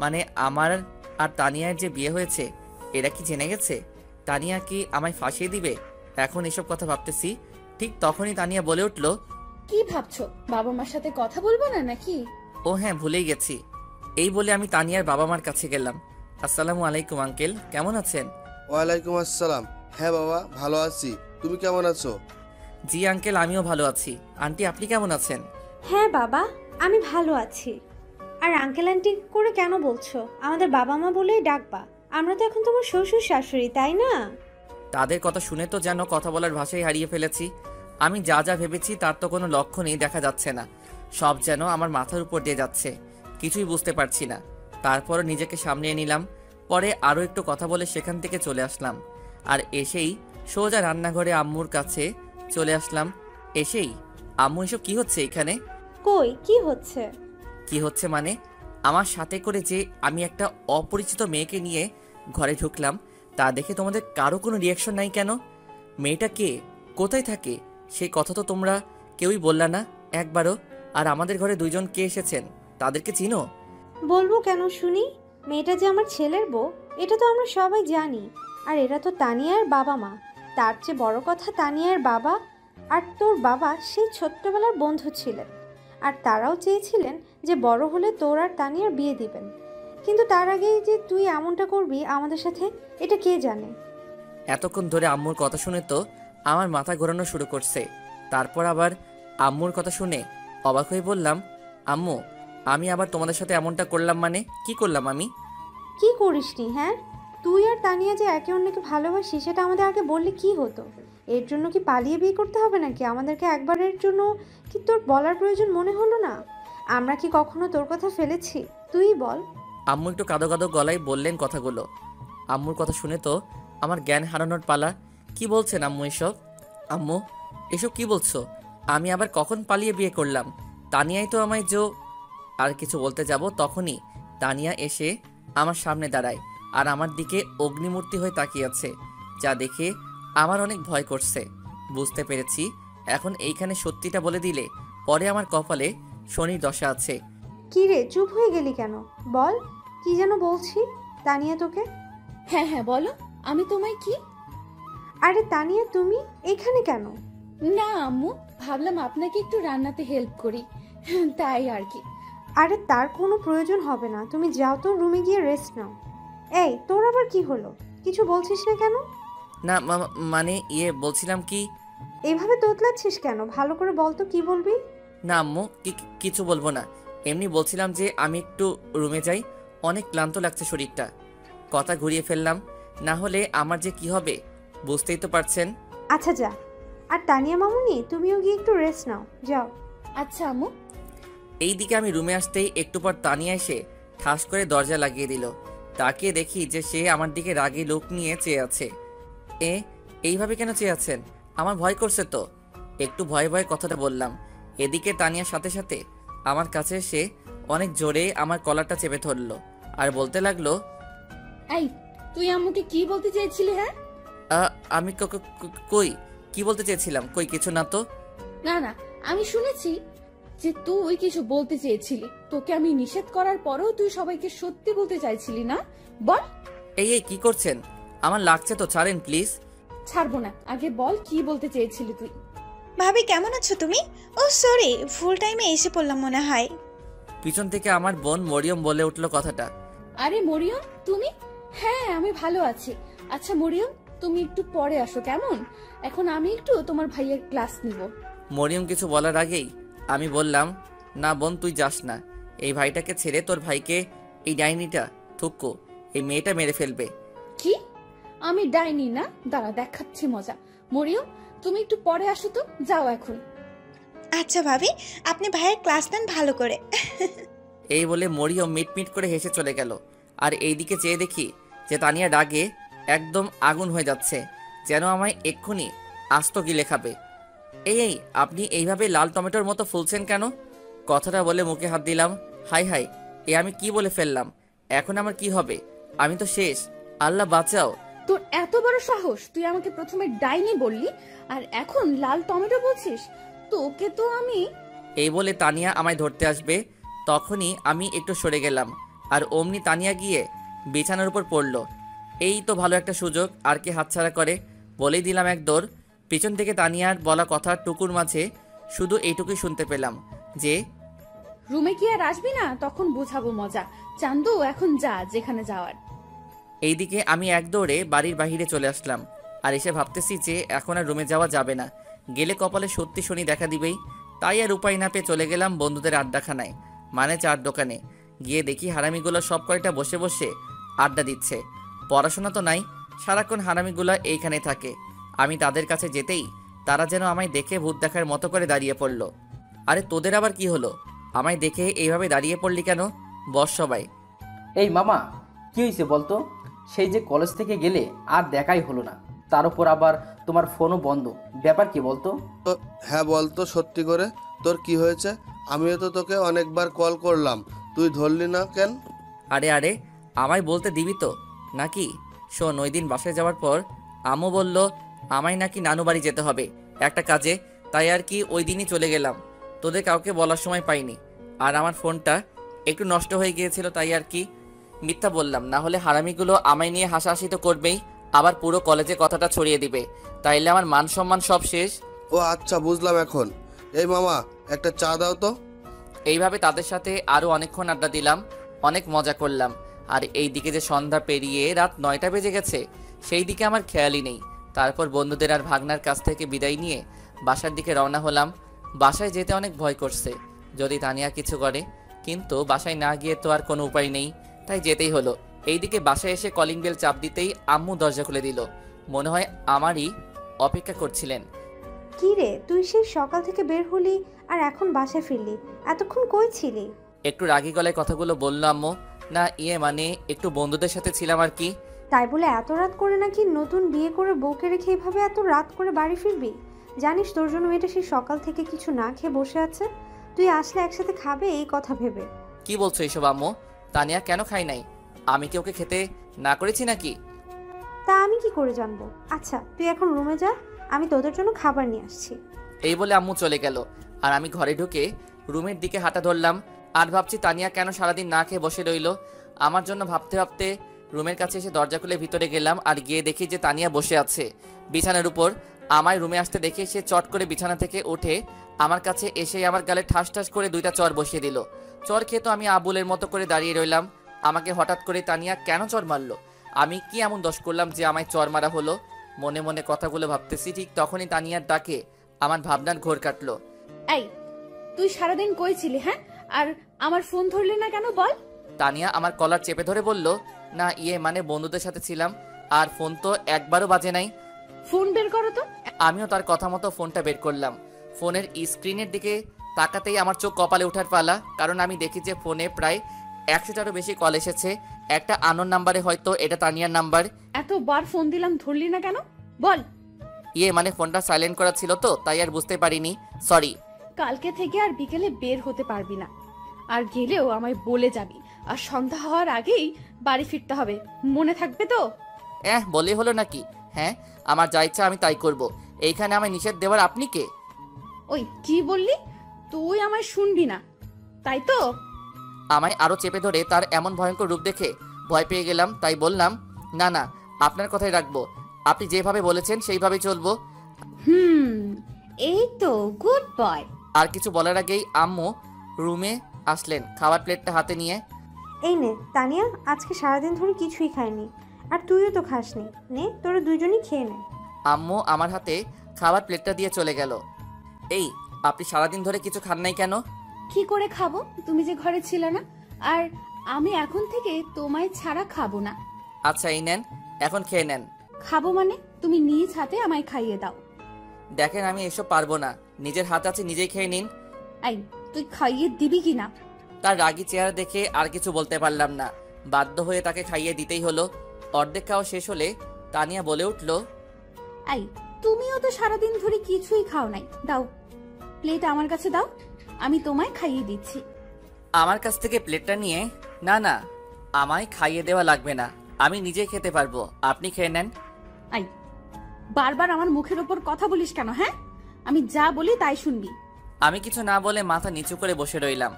মানে আমার আর তানিয়ার যে বিয়ে হয়েছে, এরা কি জেনে গেছে? তানিয়া কি আমায় ফাঁসিয়ে দিবে? এখন এসব কথা ভাবতেছি, ঠিক তখনই তানিয়া বলে উঠল, কি ভাবছো? বাবা মার সাথে কথা বলবো না নাকি? ও হ্যাঁ, ভুলেই গেছি। এই বলে আমি তানিয়ার বাবা মার কাছে গেলাম। আসসালামু আলাইকুম আঙ্কেল, কেমন আছেন? ওয়ালাইকুম আসসালাম। হ্যাঁ বাবা, ভালো আছি। তুমি কেমন আছো? জি আঙ্কেল, আমিও ভালো আছি। আন্টি, আপনি কেমন আছেন? হ্যাঁ বাবা, আমি ভালো আছি। আর আঙ্কেল আন্টি করে কেন বলছো? আমাদের বাবা মা বলেই ডাকবা। আমরা তো এখন তোমার শ্বশুর শাশুড়ি, তাই না? তাদের কথা শুনে তো যেন কথা বলার ভাষাই হারিয়ে ফেলেছি। আমি যা যা ভেবেছি তার তো কোনো লক্ষণই দেখা যাচ্ছে না। সব যেন আমার মাথার উপর দিয়ে যাচ্ছে, কিছুই বুঝতে পারছি না। তারপর নিজেকে সামলিয়ে নিলাম। পরে আরও একটু কথা বলে সেখান থেকে চলে আসলাম। আর এসেই সোজা রান্নাঘরে আম্মুর কাছে চলে আসলাম। এসেই আম্মু, এসব কি হচ্ছে এখানে? কই কি হচ্ছে? কি হচ্ছে মানে, আমার সাথে করে যে আমি একটা অপরিচিত মেয়েকে নিয়ে ঘরে ঢুকলাম, তা দেখে তোমাদের কারো কোনো রিয়াকশন নাই কেন? মেয়েটা কে, কোথায় থাকে, সেই কথা তো তোমরা কেউই বললা না একবারও। আর আমাদের ঘরে দুইজন কে এসেছেন, তাদেরকে চিনো? বলবো কেন শুনি? মেয়েটা যে আমার ছেলের বউ, এটা তো আমরা সবাই জানি। আর এরা তো তানিয়ার বাবা মা। তার চেয়ে বড় কথা, তানিয়ার বাবা আর তোর বাবা সেই ছোট্টবেলার বন্ধু ছিলেন। আর তারাও চেয়েছিলেন যে বড় হলে তোর আর তানিয়ার বিয়ে দিবেন। কিন্তু তার আগেই যে তুই এমনটা করবি আমাদের সাথে, এটা কে জানে? এতক্ষণ ধরে আম্মুর কথা শুনে তো আমার মাথা ঘোরানো শুরু করছে। তারপর আবার আম্মুর কথা শুনে অবাক হয়ে বললাম, আম্মু, আমি আবার তোমাদের সাথে এমনটা করলাম মানে? কি করলাম আমি? কি করিসনি? হ্যাঁ, তুই আর তানিয়া যে একে অন্যকে ভালোবাসি সেটা আমাদের আগে বললে কি হতো? এর জন্য কি পালিয়ে বিয়ে করতে হবে নাকি? আমাদেরকে একবারের জন্য কি তোর বলার প্রয়োজন মনে হলো না? আমরা কি কখনো তোর কথা ফেলেছি? তুই বল। আম্মু একটু কাঁদো কাঁদো গলায় বললেন কথাগুলো। আম্মুর কথা শুনে তো আমার জ্ঞান হারানোর পালা। কি বলছেন আম্মু এসব? আম্মু, এসব কি বলছো? আমি আবার কখন পালিয়ে বিয়ে করলাম? তানিয়াই তো আমায় আর কিছু বলতে যাব, তখনই তানিয়া এসে আমার সামনে দাঁড়ায় আর আমার দিকে অগ্নিমূর্তি হয়ে তাকিয়ে আছে, যা দেখে আমার অনেক ভয় করছে। বুঝতে পেরেছি এখন এইখানে সত্যিটা বলে দিলে পরে আমার কপালে শনির দশা আছে। কি রে, চুপ হয়ে গেলি কেন? বল, কি যেন বলছি। তানিয়া তোকে? হ্যাঁ হ্যাঁ বলো, আমি তোমায় কি? আরে তানিয়া, তুমি এখানে কেন? না আম্মু, ভাবলাম আপনাকে একটু রান্নাতে হেল্প করি, তাই আর কি। আরে তার কোনো প্রয়োজন হবে না, তুমি যাও তো রুমে গিয়ে রেস্ট নাও। এই তোর আবার কি হলো? কিছু বলছিস না কেন? না মানে বলছিলাম কি। এভাবে তোতলাচ্ছিস কেন? ভালো করে বল তো কি বলবি। না আম্মু, কিছু বলবো না। এমনি বলছিলাম যে আমি একটু রুমে যাই, অনেক ক্লান্ত লাগছে শরীরটা। কথা ঘুরিয়ে ফেললাম, না হলে আমার যে কি হবে বুঝতেই তো পারছেন। আচ্ছা যা। আর তানিয়া মামুনি, তুমিও গিয়ে একটু রেস্ট নাও, যাও। আচ্ছা আম্মু। এইদিকে আমি রুমে আসতেই একটু পর তানিয়া এসে ঠাস করে দরজা লাগিয়ে দিল। তাকে দেখি যে সে আমার দিকে রাগী লোক নিয়ে চেয়ে আছে। এইভাবে কেন চেয়ে আছেন? আমার ভয় করছে তো। একটু ভয়ে ভয়ে কথাটা বললাম। এদিকে তানিয়ার সাথে সাথে আমার কাছে এসে অনেক জোরে আমার কলারটা চেপে ধরলো আর বলতে লাগলো, এই, তুই আম্মুকে কি বলতে চেয়েছিলি? হ্যাঁ, আমি কই কি বলতে চেয়েছিলাম? কই কিছু না তো। না না, আমি শুনেছি যে তুই কিছু বলতে চেয়েছিলি। তোকে আমি নিষেধ করার পরেও তুই সবাইকে সত্যি বলতে চাইছিলি না? বল। এই এই কি করছেন? আমার লাগছে তো, ছাড়েন প্লিজ। ছাড়বো না, আগে বল কি বলতে চেয়েছিলি তুই। ভাবি কেমন আছো তুমি? ও সরি, ফুল টাইমে এসে পড়লাম মনে হয়। পিছন থেকে আমার বোন মরিয়ম বলে উঠলো কথাটা। আরে মরিয়ম, তুমি? হ্যাঁ, আমি ভালো আছি। আচ্ছা মরিয়ম, তুমি একটু পরে আসো কেমন? এখন আমি একটু তোমার ভাইয়ের ক্লাস নিব। মরিয়ম কিছু বলার আগেই আমি বললাম, না বোন তুই যাস না। এই ভাইটাকে ছেড়ে তোর ভাইকে এই ডাইনিটা থুক্কো, এই মেয়েটা মেরে ফেলবে। কি? আমি ডাইনি না? দাঁড়া দেখাচ্ছি মজা। মরিয়ম, তুমি একটু পরে আসো তো, যাও এখন। আচ্ছা ভাবি, আপনি ভাইয়ের ক্লাস নেন ভালো করে। এই বলে মরিয়ম মিটমিট করে হেসে চলে গেল। আর এইদিকে চেয়ে দেখি যে তানিয়া রাগে একদম আগুন হয়ে যাচ্ছে, যেন আমায় এক্ষুনি আস্ত গিলে খাবে। এই এই আপনি এইভাবে লাল টমেটোর মতো ফুলছেন কেন? কথাটা বলে মুখে হাত দিলাম। হাই হাই, এ আমি কি বলে ফেললাম? এখন আমার কি হবে? আমি তো শেষ, আল্লাহ বাঁচাও। তোর এত বড় সাহস, তুই আমাকে প্রথমে ডাইনি বললি আর এখন লাল টমেটো বলছিস? তোকে তো আমি। এই বলে তানিয়া আমায় ধরতে আসবে, তখনই আমি একটু সরে গেলাম আর অমনি তানিয়া গিয়ে বিছানার উপর পড়লো। এই তো ভালো একটা সুযোগ, আর কি হাতছাড়া করে? বলেই দিলাম এক দৌড়। পিছন থেকে তানিয়ার বলা কথা টুকুর মাঝে শুধু এইটুকুই শুনতে পেলাম যে, রুমে কি আর আসবি না? তখন বুঝাবো মজা। চান্দু, এখন যা যেখানে যাওয়ার। এইদিকে আমি এক দৌড়ে বাড়ির বাহিরে চলে আসলাম আর এসে ভাবতেছি যে এখন আর রুমে যাওয়া যাবে না, গেলে কপালে সত্যি শনি দেখা দিবেই। তাই আর উপায় না পেয়ে চলে গেলাম বন্ধুদের আড্ডাখানায়, মানে চার দোকানে। গিয়ে দেখি হারামিগুলো সব কয়টা বসে বসে আড্ডা দিচ্ছে। পড়াশোনা তো নাই, সারাক্ষণ হারামিগুলো এইখানে থাকে। আমি তাদের কাছে যেতেই তারা যেন আমায় দেখে ভূত দেখার মতো করে দাঁড়িয়ে পড়ল। আরে তোদের আবার কি হলো? আমায় দেখে এইভাবে দাঁড়িয়ে পড়লি কেন? বস সবাই। এই মামা, কি হয়েছে বলতো? সেই যে কলেজ থেকে গেলে আর দেখাই হলো না, তার উপর আবার তোমার ফোনও বন্ধ, ব্যাপার কি বলতো? তো হ্যাঁ বলতো সত্যি করে, তোর কি হয়েছে? আমিও তো তোকে অনেকবার কল করলাম, তুই ধরলি না কেন? আরে আরে আমায় বলতে দিবি তো নাকি? শোন, ওই দিন বাসায় যাওয়ার পর আম্মু বলল আমায় নাকি নানু বাড়ি যেতে হবে একটা কাজে, তাই আর কি ওই দিনই চলে গেলাম। তোদের কাউকে বলার সময় পাইনি। আর আমার ফোনটা একটু নষ্ট হয়ে গিয়েছিল, তাই আর কি মিথ্যা বললাম। না হলে হারামিগুলো আমায় নিয়ে হাসাহাসি তো করবেই, আবার পুরো কলেজে কথাটা ছড়িয়ে দিবে। তাইলে আমার মান সম্মান সব শেষ। ও আচ্ছা, বুঝলাম এখন। এই মামা, একটা চা দাও তো। এইভাবে তাদের সাথে আরও অনেকক্ষণ আড্ডা দিলাম, অনেক মজা করলাম। আর এই দিকে যে সন্ধ্যা পেরিয়ে রাত 9টা বেজে গেছে, সেই দিকে আমার খেয়ালই নেই। তারপর বন্ধুদের আর ভাগনার কাছ থেকে বিদায় নিয়ে বাসার দিকে রওনা হলাম। বাসায় যেতে অনেক ভয় করছে যদি তানিয়া কিছু করে, কিন্তু বাসায় না গিয়ে তো আর কোনো উপায় নেই, তাই যেতেই হলো। এইদিকে বাসায় এসে কলিং বেল চাপ দিতেই আম্মু দরজা খুলে দিল। মনে হয় আমারই অপেক্ষা করছিলেন। কি রে, তুই সেই সকাল থেকে বের হলি আর এখন বাসায় ফিরলি? এতক্ষণ কই ছিলি? একটু রাগী গলায় কথাগুলো বলল আম্মু। না মানে একটু বন্ধুদের সাথে ছিলাম আর কি। তাই বলে এত রাত করে নাকি নতুন বিয়ে করে বউকে রেখে এভাবে এত রাত করে বাড়ি ফিরবি? জানিস তোর জন্য মেয়েটা সেই সকাল থেকে কিছু না খেয়ে বসে আছে, তুই আসলে একসাথে খাবে এই কথা ভেবে। কি বলছো এইসব আম্মু? তানিয়া কেন খাই নাই? আমি কি ওকে খেতে না করেছি নাকি? তা আমি কি করে জানবো? আচ্ছা তুই এখন রুমে যা, আমি তোদের জন্য খাবার নিয়ে আসছি। এই বলে আম্মু চলে গেল আর আমি ঘরে ঢুকে রুমের দিকে হাঁটা ধরলাম। আর ভাবছি তানিয়া কেন সারাদিন না খেয়ে বসে রইল। আমার জন্য ভাবতে ভাবতে রুমের কাছে এসে দরজা খুলে ভিতরে গেলাম আর গিয়ে দেখি যে তানিয়া বসে আছে বিছানার উপর। আমায় রুমে আসতে দেখে সে চট করে বিছানা থেকে উঠে আমার কাছে এসে আমার গালে ঠাস ঠাস করে 2টা চর বসিয়ে দিল। চর খেয়ে তো আমি আবুলের মতো করে দাঁড়িয়ে রইলাম। আমাকে হঠাৎ করে তানিয়া কেন চর মারলো? আমি কি এমন দোষ করলাম যে আমায় চর মারা হলো? মনে মনে কথাগুলো ভাবতেছি, ঠিক তখনই তানিয়ার ডাকে আমার ভাবনার ঘোর কাটলো। এই, তুই সারাদিন কই ছিলি? হ্যাঁ, আর আমার ফোন ধরলি না কেন বল? তানিয়া আমার কলার চেপে ধরে বলল, না মানে বন্ধুদের সাথে ছিলাম, আর ফোন তো একবারও বাজে নাই। ফোন বের করো তো। আমিও তার কথা মতো ফোনটা বের করলাম। ফোনের স্ক্রিনের দিকে তাকাতেই আমার চোখ কপালে ওঠার পালা, কারণ আমি দেখি যে ফোনে প্রায় 100টারও বেশি কল এসেছে। একটা আননোন নাম্বারে, হয়তো এটা তানিয়ার নাম্বার। এতবার ফোন দিলাম, ধরলি না কেন বল? মানে ফোনটা সাইলেন্ট করা ছিল তো, তাই আর বুঝতে পারিনি, সরি। কালকে থেকে আর বিকেলে বের হতে পারবি না, আর গেলেও আমায় বলে যাবি, আর সন্ধ্যা হওয়ার আগেই বাড়ি ফিরতে হবে, মনে থাকবে তো? বলে হলো নাকি? হ্যাঁ, আমার যা ইচ্ছা আমি তাই করব। এইখানে আমায় নিষেধ দেওয়ার আপনি কে? ওই কি বললি? তুই আমায় শুনবি না, তাই তো? আমায় আরো চেপে ধরে তার এমন ভয়ঙ্কর রূপ দেখে ভয় পেয়ে গেলাম, তাই বললাম, না না, আপনার কথাই রাখবো, আপনি যেভাবে বলেছেন সেইভাবেই চলবো। এই তো গুড বয়। আর কিছু বলার আগেই আম্মু রুমে আসলেন খাবার প্লেটটা হাতে নিয়ে। এই নে তানিয়া, আজকে সারাদিন ধরে কিছুই খাইনি, আর তুইও তো খাসনি, নে তোরা দুজনই খেয়ে নে। আম্মু আমার হাতে খাবার প্লেটটা দিয়ে চলে গেল। এই, আপনি সারাদিন ধরে কিছু খান নাই কেন? কি করে খাবো, তুমি যে ঘরে ছিলে না, আর আমি এখন থেকে তোমায় ছাড়া খাবো না। আচ্ছা এই নেন, এখন খেয়ে নেন। খাবো মানে তুমি নিজ হাতে আমায় খাইয়ে দাও। দেখেন আমি এসব পারবো না, নিজের হাত আছে নিজেই খেয়ে নিন। এই, তুই খাইয়ে দিবি কিনা? তার রাগী চেহারা দেখে আর কিছু বলতে পারলাম না, বাধ্য হয়ে তাকে খাইয়ে দিতেই হলো। অর্ধেক খাওয়া শেষ হলে তানিয়া বলে উঠল, এই, তুমিও তো সারাদিন ধরে কিছুই খাও নাই, দাও প্লেট আমার কাছে দাও, আমি তোমায় খাইয়ে দিচ্ছি। আমার কাছ থেকে প্লেটটা নিয়ে, না না, আমায় খাইয়ে দেওয়া লাগবে না, আমি নিজেই খেতে পারবো, আপনি খেয়ে নেন। এই, বারবার আমার মুখের উপর কথা বলিস কেন? হ্যাঁ, আমি যা বলি তাই শুনবি। আমি কিছু না বলে মাথা নিচু করে বসে রইলাম।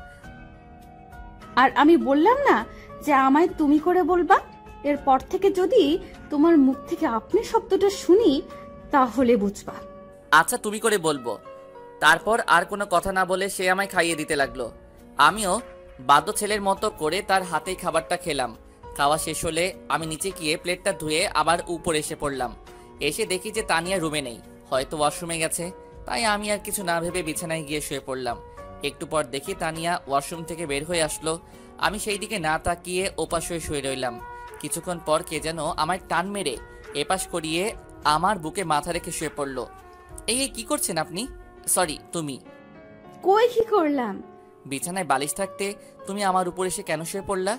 আর আমি বললাম না যে আমায় তুমি করে বলবা? এরপর থেকে যদি তোমার মুখ থেকে আপনি শব্দটা শুনি তাহলে বুঝবা। আচ্ছা তুমি করে বলবো। তারপর আর কোনো কথা না বলে সে আমায় খাইয়ে দিতে লাগলো। আমিও বাধ্য ছেলের মতো করে তার হাতেই খাবারটা খেলাম। খাওয়া শেষ হলে আমি নিচে গিয়ে প্লেটটা ধুয়ে আবার উপরে এসে পড়লাম। এসে দেখি যে তানিয়া রুমে নেই, হয়তো ওয়াশরুমে গেছে, তাই আমি আর কিছু না ভেবে বিছানায় গিয়ে শুয়ে পড়লাম। একটু পর দেখি তানিয়া ওয়াশরুম থেকে বের হয়ে আসলো। আমি সেই দিকে না তাকিয়ে ওপাশ হয়ে শুয়ে রইলাম। কিছুক্ষণ পর কে যেন আমায় টান মেরে এপাশ করিয়ে আমার বুকে মাথা রেখে শুয়ে পড়লো। এই কি করছেন আপনি? সরি, তুমি। কই কি করলাম? বিছানায় বালিশ থাকতে তুমি আমার উপর এসে কেন শুয়ে পড়লা?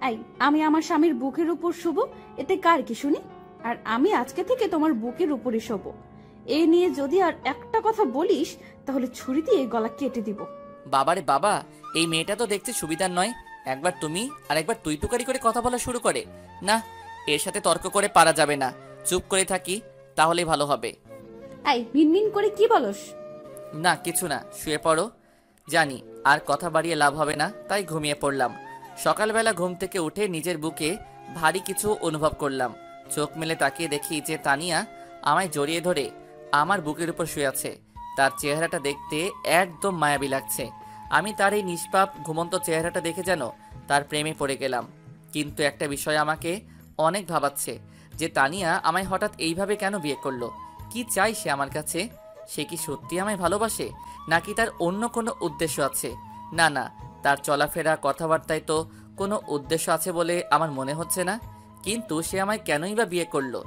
এই, আমি আমার স্বামীর বুকের উপর শুবো, এতে কার কি শুনি? আর আমি আজকে থেকে তোমার বুকের উপরে শোবো। এই নিয়ে যদি আর একটা কথা বলিস তাহলে ছুরি দিয়ে গলা কেটে দিব। বাবারে বাবা, এই মেয়েটা তো দেখতে সুবিধার নয়, একবার তুমি আর একবার তুই তুকারি করে কথা বলা শুরু করে। না, এর সাথে তর্ক করে পারা যাবে না, চুপ করে থাকি তাহলেই ভালো হবে। এই, মিনমিন করে কি বলস? না কিছু না, শুয়ে পড়ো। জানি আর কথা বাড়িয়ে লাভ হবে না, তাই ঘুমিয়ে পড়লাম। সকালবেলা ঘুম থেকে উঠে নিজের বুকে ভারী কিছু অনুভব করলাম। চোখ মেলে তাকিয়ে দেখি যে তানিয়া আমায় জড়িয়ে ধরে আমার বুকের উপর শুয়ে আছে। তার চেহারাটা দেখতে একদম মায়াবী লাগছে। আমি তার এই নিষ্পাপ ঘুমন্ত চেহারাটা দেখে যেন তার প্রেমে পড়ে গেলাম। কিন্তু একটা বিষয় আমাকে অনেক ভাবাচ্ছে, যে তানিয়া আমায় হঠাৎ এইভাবে কেন বিয়ে করলো? কি চাই সে আমার কাছে? সে কি সত্যি আমায় ভালোবাসে, নাকি তার অন্য কোনো উদ্দেশ্য আছে? না না, তার চলাফেরা কথাবার্তায় তো কোনো উদ্দেশ্য আছে বলে আমার মনে হচ্ছে না। কিন্তু সে আমায় কেনই বা বিয়ে করলো,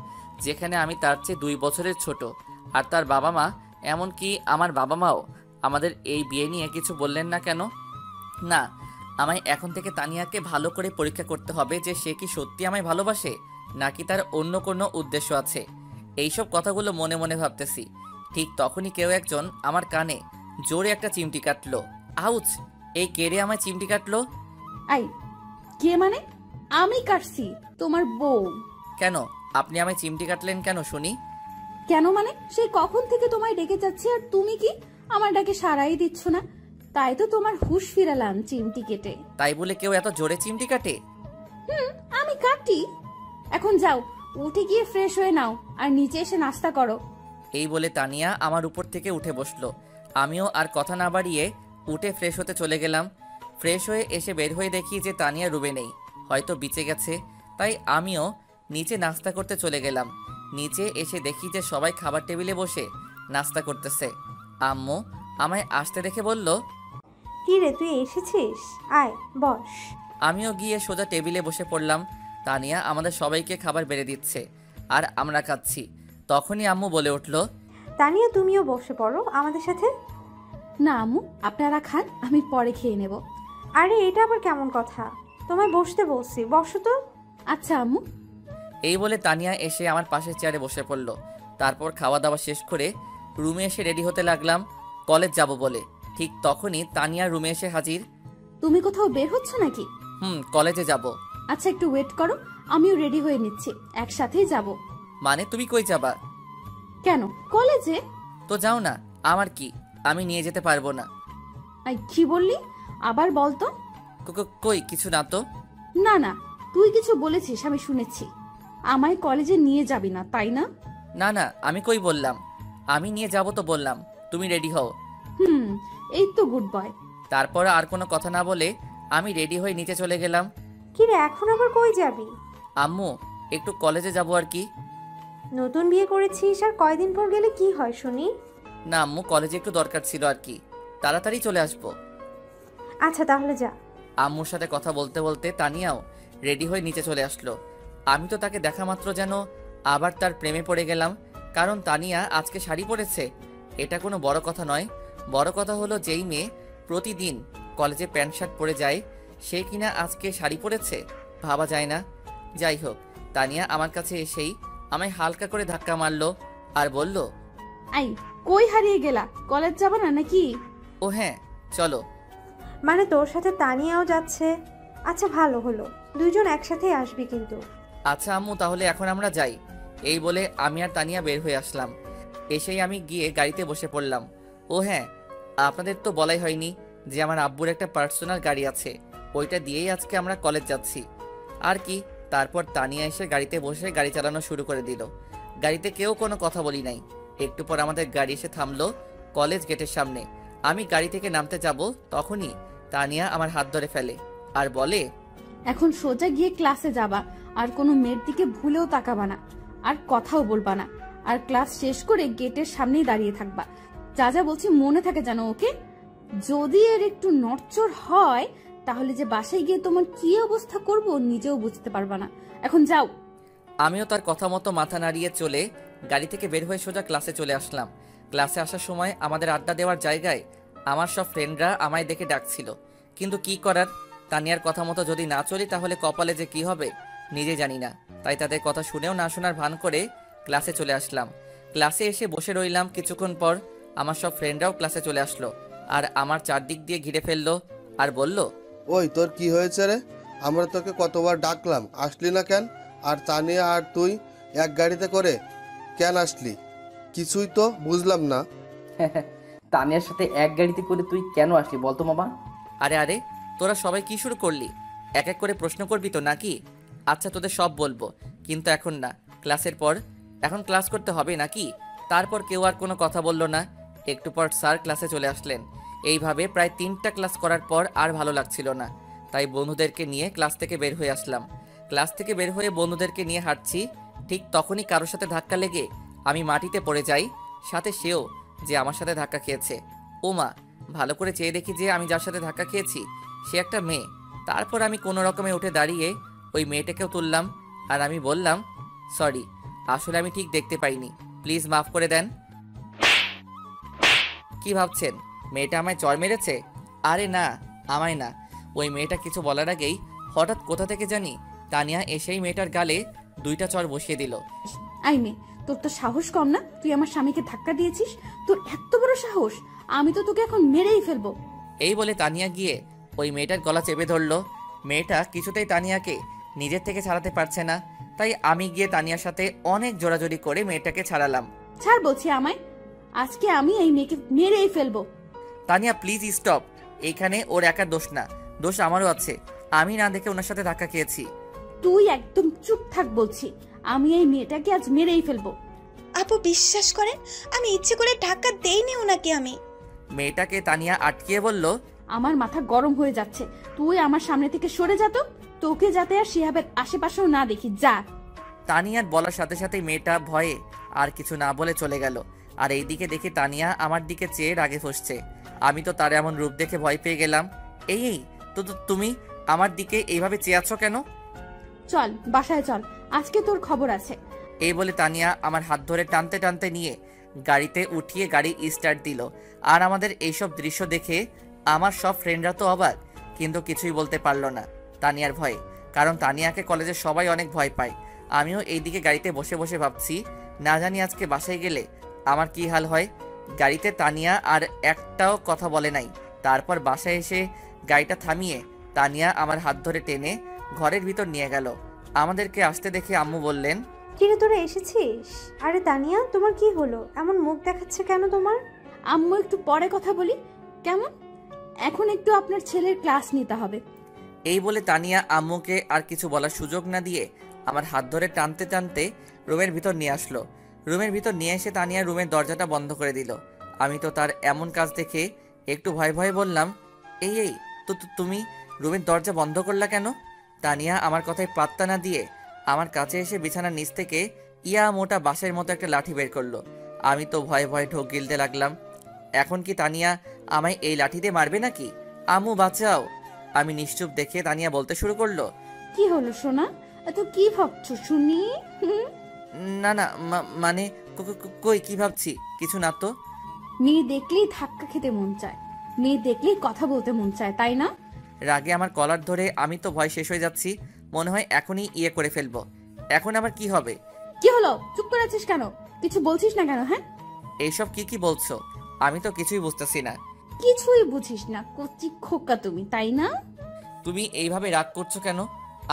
যেখানে আমি তার চেয়ে 2 বছরের ছোট? আর তার বাবা মা, এমনকি আমার বাবা মাও আমাদের এই বিয়ে নিয়ে কিছু বললেন না কেন? না, আমায় এখন থেকে তানিয়াকে ভালো করে পরীক্ষা করতে হবে যে সে কি সত্যি আমায় ভালোবাসে, নাকি তার অন্য কোনো উদ্দেশ্য আছে। এইসব কথাগুলো মনে মনে ভাবতেছি, ঠিক তখনই কেউ একজন আমার কানে জোরে একটা চিমটি কাটলো। আউচ! এই কেড়ে আমায় চিমটি কাটলো? এই, কে মানে? আমি কাটছি, তোমার বউ। কেন আপনি আমায় চিমটি কাটলেন কেন শুনি? কেন মানে? সেই কখন থেকে তোমায় ডেকে যাচ্ছি আর তুমি কি আমার ডাকে সারাই দিচ্ছ না, তাই তো তোমার হুঁশ ফিরালাম চিমটি কেটে। তাই বলে কেউ এত জোরে চিমটি কাটে? আমি কাটি। এখন যাও, উঠে গিয়ে ফ্রেশ হয়ে নাও আর নিচে এসে নাস্তা করো। এই বলে তানিয়া আমার উপর থেকে উঠে বসলো। আমিও আর কথা না বাড়িয়ে উঠে ফ্রেশ হতে চলে গেলাম। ফ্রেশ হয়ে এসে বের হয়ে দেখি যে তানিয়া রুমে নেই, হয়তো বিচে গেছে। তাই আমিও নিচে নাস্তা করতে চলে গেলাম। নিচে এসে দেখি যে সবাই খাবার টেবিলে বসে নাস্তা করতেছে। আম্মু আমায় আসতে দেখে বলল, কি রে, তুই এসেছিস? আয় বস। আমিও গিয়ে সোজা টেবিলে বসে পড়লাম। তানিয়া আমাদের সবাইকে খাবার বেড়ে দিচ্ছে আর আমরা খাচ্ছি। তখনই আম্মু বলে উঠল, তানিয়া তুমিও বসে পড়ো আমাদের সাথে। না আম্মু, আপনারা খান, আমি পরে খেয়ে নেব। আরে এটা আবার কেমন কথা? তোমায় বসতে বলছি, বসো তো। আচ্ছা আম্মু। এই বলে তানিয়া এসে আমার পাশের চেয়ারে বসে পড়ল। তারপর খাওয়া দাওয়া শেষ করে রুমে এসে রেডি হতে লাগলাম কলেজ যাব বলে। ঠিক তখনই তানিয়া রুমে এসে হাজির। তুমি কোথাও বের হচ্ছ নাকি? কলেজে যাব। আচ্ছা একটু ওয়েট করো, আমিও রেডি হয়ে নিচ্ছি, একসাথেই যাব। মানে তুমি কই যাবা? কেন, কলেজে। তো যাও না, আমার কি, আমি নিয়ে যেতে পারবো না। কি বললি, আবার বল তো। কই কিছু না তো। না না, তুই কিছু বলেছিস, আমি শুনেছি। আমায় কলেজে নিয়ে যাবি না, তাই না? না না, আমি কই বললাম, আমি নিয়ে যাব তো বললাম, তুমি রেডি হও। এই তো গুড বয়। তারপর আর কোনো কথা না বলে আমি রেডি হয়ে নিচে চলে গেলাম। কিরে, এখন আবার কই যাবি? আম্মু, একটু কলেজে যাব আর কি। নতুন বিয়ে করেছিস আর কয়দিন পর গেলে কি হয় শুনি? না আম্মু, কলেজে একটু দরকার ছিল আর কি, তাড়াতাড়ি চলে আসবো। আচ্ছা তাহলে যা। আম্মুর সাথে কথা বলতে বলতে তানিয়াও রেডি হয়ে নিচে চলে আসলো। আমি তো তাকে দেখা মাত্র যেন আবার তার প্রেমে পড়ে গেলাম, কারণ তানিয়া আজকে শাড়ি পরেছে। এটা কোনো বড় কথা নয়, বড় কথা হলো যেই মেয়ে প্রতিদিন কলেজে প্যান্ট শার্ট পরে যায় সে কিনা আজকে শাড়ি পরেছে, ভাবা যায় না। যাই হোক, তানিয়া আমার কাছে এসেই আমায় হালকা করে ধাক্কা মারলো আর বলল, আই কই হারিয়ে গেলা, কলেজ যাবা না নাকি? ও হ্যাঁ চলো। মানে তোর সাথে তানিয়াও যাচ্ছে? আচ্ছা ভালো হলো, দুইজন একসাথে আসবি কিন্তু। আচ্ছা আম্মু, তাহলে এখন আমরা যাই। এই বলে আমি আর তানিয়া বের হয়ে আসলাম। এসেই আমি গিয়ে গাড়িতে বসে পড়লাম। ও হ্যাঁ, আপনাদের তো বলাই হয়নি যে আমার আব্বুর একটা পার্সোনাল গাড়ি আছে, ওইটা দিয়েই আজকে আমরা কলেজ যাচ্ছি আর কি। তারপর তানিয়া এসে গাড়িতে বসে গাড়ি চালানো শুরু করে দিল। গাড়িতে কেউ কোনো কথা বলি নাই। একটু পর আমাদের গাড়ি এসে থামলো কলেজ গেটের সামনে। আমি গাড়ি থেকে নামতে যাব, তখনই তানিয়া আমার হাত ধরে ফেলে আর বলে, এখন সোজা গিয়ে ক্লাসে যাবা, আর কোনো মেয়ের দিকে ভুলেও তাকাবা না, আর কথাও বলবা না, আর ক্লাস শেষ করে গেটের সামনেই দাঁড়িয়ে থাকবা। যা যা বলছি মনে থাকে জানো, ওকে? যদি এর একটু নড়চড় হয় তাহলে যে বাসায় গিয়ে তোমার কি অবস্থা করব নিজেও বুঝতে পারবা না। এখন যাও। আমিও তার কথা মতো মাথা নাড়িয়ে চলে গাড়ি থেকে বের হয়ে সোজা ক্লাসে চলে আসলাম। ক্লাসে আসার সময় আমাদের আড্ডা দেওয়ার জায়গায় আমার সব ফ্রেন্ডরা আমায় দেখে ডাকছিল, কিন্তু কি করার, তানিয়ার কথা মতো যদি না চলি তাহলে কপালে যে কি হবে নিজে জানি না। তাই তাদের কথা শুনেও না শোনার ভান করে ক্লাসে চলে আসলাম। ক্লাসে এসে বসে রইলাম। কিছুক্ষণ পর আমার সব ফ্রেন্ডরাও ক্লাসে চলে আসলো আর আমার চারদিক দিয়ে ঘিরে ফেললো আর বলল, ওই তোর কি হয়েছে রে? আমরা তোকে কতবার ডাকলাম, আসলি না কেন? আর তানিয়া আর তুই এক গাড়িতে করে কেন আসলি? কিছুই তো বুঝলাম না। তানিয়ার সাথে এক গাড়িতে করে তুই কেন আসলি বলতো মামা? আরে আরে, তোরা সবাই কি শুরু করলি? এক এক করে প্রশ্ন করবি তো নাকি? আচ্ছা তোদের সব বলবো, কিন্তু এখন না, ক্লাসের পর। এখন ক্লাস করতে হবে নাকি? তারপর কেউ আর কোনো কথা বলল না। একটু পর স্যার ক্লাসে চলে আসলেন। এইভাবে প্রায় 3টা ক্লাস করার পর আর ভালো লাগছিল না, তাই বন্ধুদেরকে নিয়ে ক্লাস থেকে বের হয়ে আসলাম। ক্লাস থেকে বের হয়ে বন্ধুদেরকে নিয়ে হাঁটছি, ঠিক তখনই কারোর সাথে ধাক্কা লেগে আমি মাটিতে পড়ে যাই, সাথে সেও যে আমার সাথে ধাক্কা খেয়েছে। ও মা, ভালো করে চেয়ে দেখি যে আমি যার সাথে ধাক্কা খেয়েছি সে একটা মেয়ে। তারপর আমি কোনো রকমে উঠে দাঁড়িয়ে ওই মেয়েটাকেও তুললাম আর আমি বললাম, সরি, আসলে আমি ঠিক দেখতে পাইনি, প্লিজ মাফ করে দেন। কি ভাবছেন মেয়েটা আমায় চড় মেরেছে? আরে না, আমায় না। ওই মেয়েটা কিছু বলার আগেই হঠাৎ কোথা থেকে জানি তানিয়া এসেই মেয়েটার গালে 2টা চড় বসিয়ে দিল। আই মে, তোর তো সাহস কম না? তুই আমার স্বামীকে ধাক্কা দিয়েছিস, তোর এত বড় সাহস! আমি তো তোকে এখন মেরেই ফেলবো। এই বলে তানিয়া গিয়ে ওই মেয়েটার গলা চেপে ধরলো। মেয়েটা কিছুতেই তানিয়াকে নিজের থেকে ছাড়াতে পারছে না, তাই আমি গিয়ে তানিয়ার সাথে অনেক জোরাজোরি করে মেয়েটাকে ছাড়ালাম। ছাড় বলছি আমায়, আজকে আমি এই মেয়েকে মেরেই ফেলবো। তানিয়া প্লিজ স্টপ, এইখানে ওর একার দোষ না, দোষ আমারও আছে। আমি না দেখে ওনার সাথে ধাক্কা খেয়েছি। তুই একদম চুপ থাক বলছি, আমি এই মেয়েটাকে আজ মেরেই ফেলবো। আপু বিশ্বাস করেন, আমি ইচ্ছে করে ধাক্কা দেইনি ওনাকে। আমি মেয়েটাকে তানিয়া আটকিয়ে বলল, আমার মাথা গরম হয়ে যাচ্ছে, তুই আমার সামনে থেকে সরে যা তো, তোকে যাতে আর শিহাবের আশেপাশেও না দেখি, যা। তানিয়ার বলার সাথে সাথে মেয়েটা ভয়ে আর কিছু না বলে চলে গেল। আর এইদিকে দেখি তানিয়া আমার দিকে চেয়ে রাগে ফুঁসছে। আমি তো তার এমন রূপ দেখে ভয় পেয়ে গেলাম। এই তো তুমি আমার দিকে এইভাবে চেয়ে আছো কেন? চল বাসায় চল, আজকে তোর খবর আছে। এই বলে তানিয়া আমার হাত ধরে টানতে টানতে নিয়ে গাড়িতে উঠিয়ে গাড়ি স্টার্ট দিল। আর আমাদের এইসব দৃশ্য দেখে আমার সব ফ্রেন্ডরা তো অবাক, কিন্তু কিছুই বলতে পারলো না তানিয়ার ভয়ে, কারণ তানিয়াকে কলেজের সবাই অনেক ভয় পায়। আমিও এইদিকে গাড়িতে বসে বসে ভাবছি না জানি আজকে বাসায় গেলে আমার কি হাল হয়। গাড়িতে তানিয়া আর একটাও কথা বলে নাই। তারপর বাসায় এসে গাড়িটা থামিয়ে তানিয়া আমার হাত ধরে টেনে ঘরের ভিতর নিয়ে গেল। আমাদেরকে আসতে দেখে আম্মু বললেন, কিরে তোরা এসেছিস? আরে তানিয়া, তোমার কি হলো? এমন মুখ দেখাচ্ছে কেন তোমার? আম্মু একটু পরে কথা বলি কেমন? এখন একটু আপনার ছেলের ক্লাস নিতে হবে। এই বলে তানিয়া আম্মুকে আর কিছু বলার সুযোগ না দিয়ে আমার হাত ধরে টানতে টানতে রুমের ভিতর নিয়ে আসলো। রুমের ভিতর নিয়ে এসে তানিয়া রুমের দরজাটা বন্ধ করে দিল। আমি তো তার এমন কাজ দেখে একটু ভয় ভয়ে বললাম, এই এই তো তুমি রুমের দরজা বন্ধ করলা কেন? তানিয়া আমার কথায় পাত্তা না দিয়ে আমার কাছে এসে বিছানার নিচ থেকে ইয়া মোটা বাঁশের মতো একটা লাঠি বের করলো। আমি তো ভয়ে ভয়ে ঢোক গিলতে লাগলাম। এখন কি তানিয়া আমায় এই লাঠি দিয়ে মারবে নাকি? আম্মু বাঁচাও! আমি নিশ্চুপ দেখে তানিয়া বলতে শুরু করলো, কি হলো সোনা, এত কি ভাবছো শুনি? না না মানে কই কি ভাবছি? কিছু না তো। মেয়ে দেখলেই ধাক্কা খেতে মন চায়, মেয়ে দেখলেই কথা বলতে মন চায়, তাই না? রাগে আমার কলার ধরে আমি তো ভয় শেষ হয়ে যাচ্ছি। মনে হয় এখনই ইয়ে করে ফেলবো। এখন আবার কি হবে? কি হলো? চুপ করে আছিস কেন? কিছু বলছিস না কেন? হ্যাঁ, এইসব কি বলছো? আমি তো কিছুই বুঝতেছি না। কিছুই বুঝিস না, কচি খোকা তুমি, তাই না? তুমি এইভাবে রাগ করছো কেন?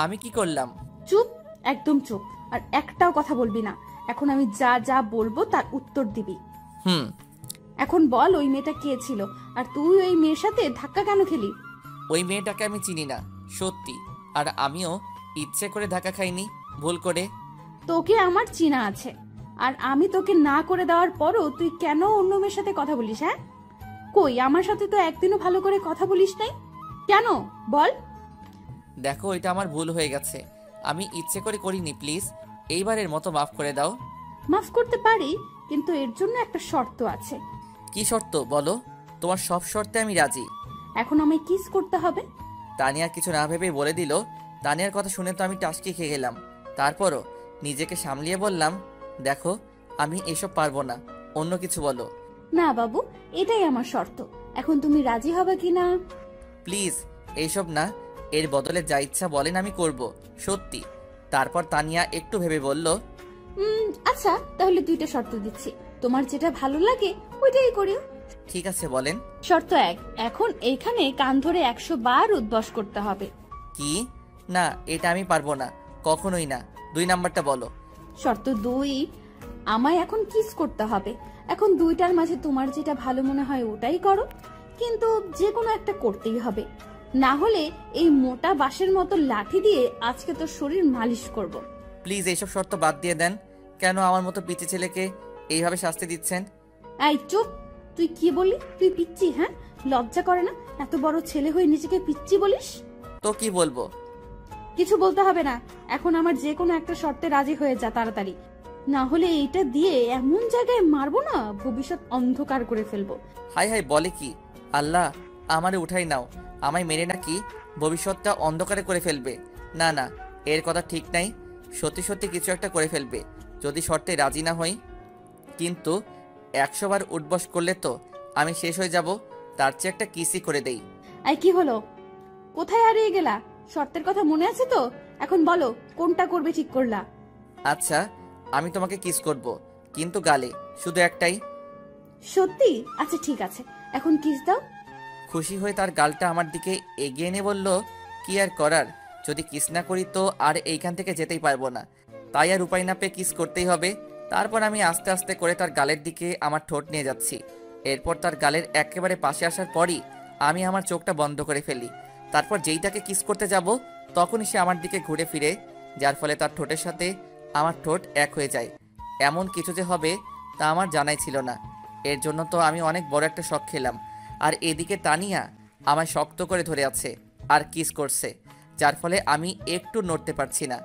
আমি কি করলাম? চুপ, একদম চুপ, আর একটাও কথা বলবি না। এখন আমি যা যা বলবো তার উত্তর দিবি। এখন বল, ওই মেয়েটা কে ছিল, আর তুই ওই মেয়ের সাথে ধাক্কা কেন খেলি? ওই মেয়েটাকে আমি চিনি না, সত্যি। আর আমিও ইচ্ছে করে ধাক্কা খাইনি, ভুল করে। তোকে আমার চিনা আছে, আর আমি তোকে না করে দেওয়ার পরও তুই কেন অন্য মেয়ের সাথে কথা বলিস? হ্যাঁ, কই আমার সাথে তো একদিনও ভালো করে কথা বলিস নাই কেন? বল। দেখো, এটা আমার ভুল হয়ে গেছে। আমি ইচ্ছে করে করিনি, প্লিজ এইবারের মতো মাফ করে দাও। মাফ করতে পারি, কিন্তু এর জন্য একটা শর্ত আছে। কি শর্ত বলো? তোমার সব শর্তে আমি রাজি। এখন আমায় কিস করতে হবে। তানিয়া কিছু না ভেবেই বলে দিল। তানিয়ার কথা শুনে তো আমি টাসকি খেয়ে গেলাম। তারপরও নিজেকে সামলিয়ে বললাম, দেখো আমি এসব পারবো না, অন্য কিছু বলো। না বাবু, এটাই আমার শর্ত। এখন তুমি রাজি হবে কিনা? প্লিজ এইসব না, এর বদলে যা ইচ্ছা বলেন আমি করব, সত্যি। তারপর তানিয়া একটু ভেবে বলল, আচ্ছা তাহলে দুইটা শর্ত দিচ্ছি, তোমার যেটা ভালো লাগে ওইটাই করিও। ঠিক আছে বলেন। শর্ত 1, এখন এইখানে কান ধরে 100 বার উদ্বাস করতে হবে। কি? না, এটা আমি পারবো না, কখনোই না। 2 নাম্বারটা বলো। শর্ত 2, আমায় এখন কিস করতে হবে। এখন দুইটার মাঝে তোমার যেটা ভালো মনে হয় ওটাই করো, কিন্তু যে কোনো একটা করতেই হবে, না হলে এই মোটা বাঁশের মতো লাঠি দিয়ে আজকে তোর শরীর মালিশ করব। প্লিজ এইসব শর্ত বাদ দিয়ে দেন। কেন আমার মতো পিচ্চি ছেলেকে এইভাবে শাস্তি দিচ্ছেন? এই চুপ! তুই কি বললি? তুই পিচ্চি? হ্যাঁ, লজ্জা করে না এত বড় ছেলে হয়ে নিজেকে পিচ্চি বলিস? তো কি বলবো? কিছু বলতে হবে না, এখন আমার যে কোনো একটা শর্তে রাজি হয়ে যা তাড়াতাড়ি, না হলে এইটা দিয়ে এমন জায়গায় মারবো না ভবিষ্যৎ অন্ধকার করে ফেলবো। হাই হাই, বলে কি? আল্লাহ, আমারে উঠাই নাও। আমায় মেরে নাকি ভবিষ্যৎটা অন্ধকারে করে ফেলবে? না না, এর কথা ঠিক নাই। সত্যি সত্যি কিছু একটা করে ফেলবে যদি শর্তে রাজি না হই। কিন্তু 100 বার উঠবস করলে তো আমি শেষ হয়ে যাব। তার চেয়ে একটা কিসই করে দেই। এই কি হলো? কোথায় হারিয়ে গেলা? শর্তের কথা মনে আছে তো? এখন বলো কোনটা করবে ঠিক করলা? আচ্ছা, আমি তোমাকে কিস করব, কিন্তু গালে, শুধু একটাই। সত্যি? আচ্ছা ঠিক আছে, এখন কিস দাও। খুশি হয়ে তার গালটা আমার দিকে এগিয়ে এনে বলল, কি আর করার, যদি কিস না করি তো আর এইখান থেকে যেতেই পারবো না। তাই আর উপায় না পেয়ে কিস করতেই হবে। তারপর আমি আস্তে আস্তে করে তার গালের দিকে আমার ঠোঁট নিয়ে যাচ্ছি। এরপর তার গালের একেবারে পাশে আসার পরই আমি আমার চোখটা বন্ধ করে ফেলি। তারপর যেই তাকে কিস করতে যাব তখনই সে আমার দিকে ঘুরে ফিরে, যার ফলে তার ঠোঁটের সাথে আমার ঠোঁট এক হয়ে যায়। এমন কিছু যে হবে তা আমার জানাই ছিল না। এর জন্য তো আমি অনেক বড় একটা শক খেলাম। আর এদিকে তানিয়া আমায় শক্ত করে ধরে আছে আর কিস করছে, যার ফলে আমি একটু নড়তে পারছি না।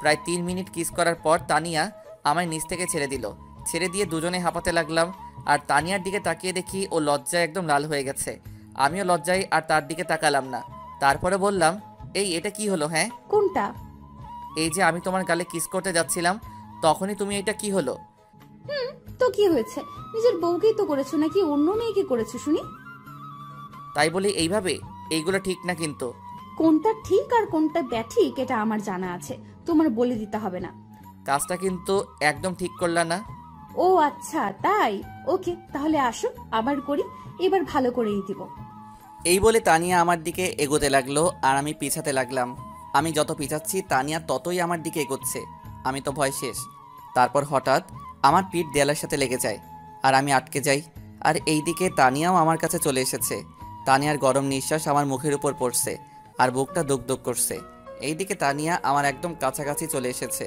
প্রায় 3 মিনিট কিস করার পর তানিয়া আমায় নিচ থেকে ছেড়ে দিল। ছেড়ে দিয়ে দুজনে হাঁপাতে লাগলাম। আর তানিয়ার দিকে তাকিয়ে দেখি ও লজ্জায় একদম লাল হয়ে গেছে। আমিও লজ্জায় আর তার দিকে তাকালাম না। তারপরে বললাম, এই এটা কি হলো? হ্যাঁ, কোনটা? এই যে আমি তোমার গালে কিস করতে যাচ্ছিলাম তখনই তুমি এটা কি হলো? তো কি হয়েছে? নিজের বউকেই তো করেছো, নাকি অন্য মেয়েকে করেছো শুনি? তাই বলে এইভাবে? এইগুলো ঠিক না কিন্তু। কোনটা ঠিক আর কোনটা ব্যাঠিক এটা আমার জানা আছে, তোমার বলে দিতে হবে না। কাজটা কিন্তু একদম ঠিক করলা না। ও আচ্ছা তাই, ওকে তাহলে আসো আবার করি, এবার ভালো করেই দিব। এই বলে তানিয়া আমার দিকে এগোতে লাগলো আর আমি পিছাতে লাগলাম। আমি যত পিছাচ্ছি তানিয়া ততই আমার দিকে এগোচ্ছে। আমি তো ভয় শেষ। তারপর হঠাৎ আমার পিঠ দেয়ালের সাথে লেগে যায় আর আমি আটকে যাই। আর এইদিকে তানিয়াও আমার কাছে চলে এসেছে। তানিয়ার গরম নিঃশ্বাস আমার মুখের উপর পড়ছে আর বুকটা দুক দুক করছে। এইদিকে তানিয়া আমার একদম কাছাকাছি চলে এসেছে।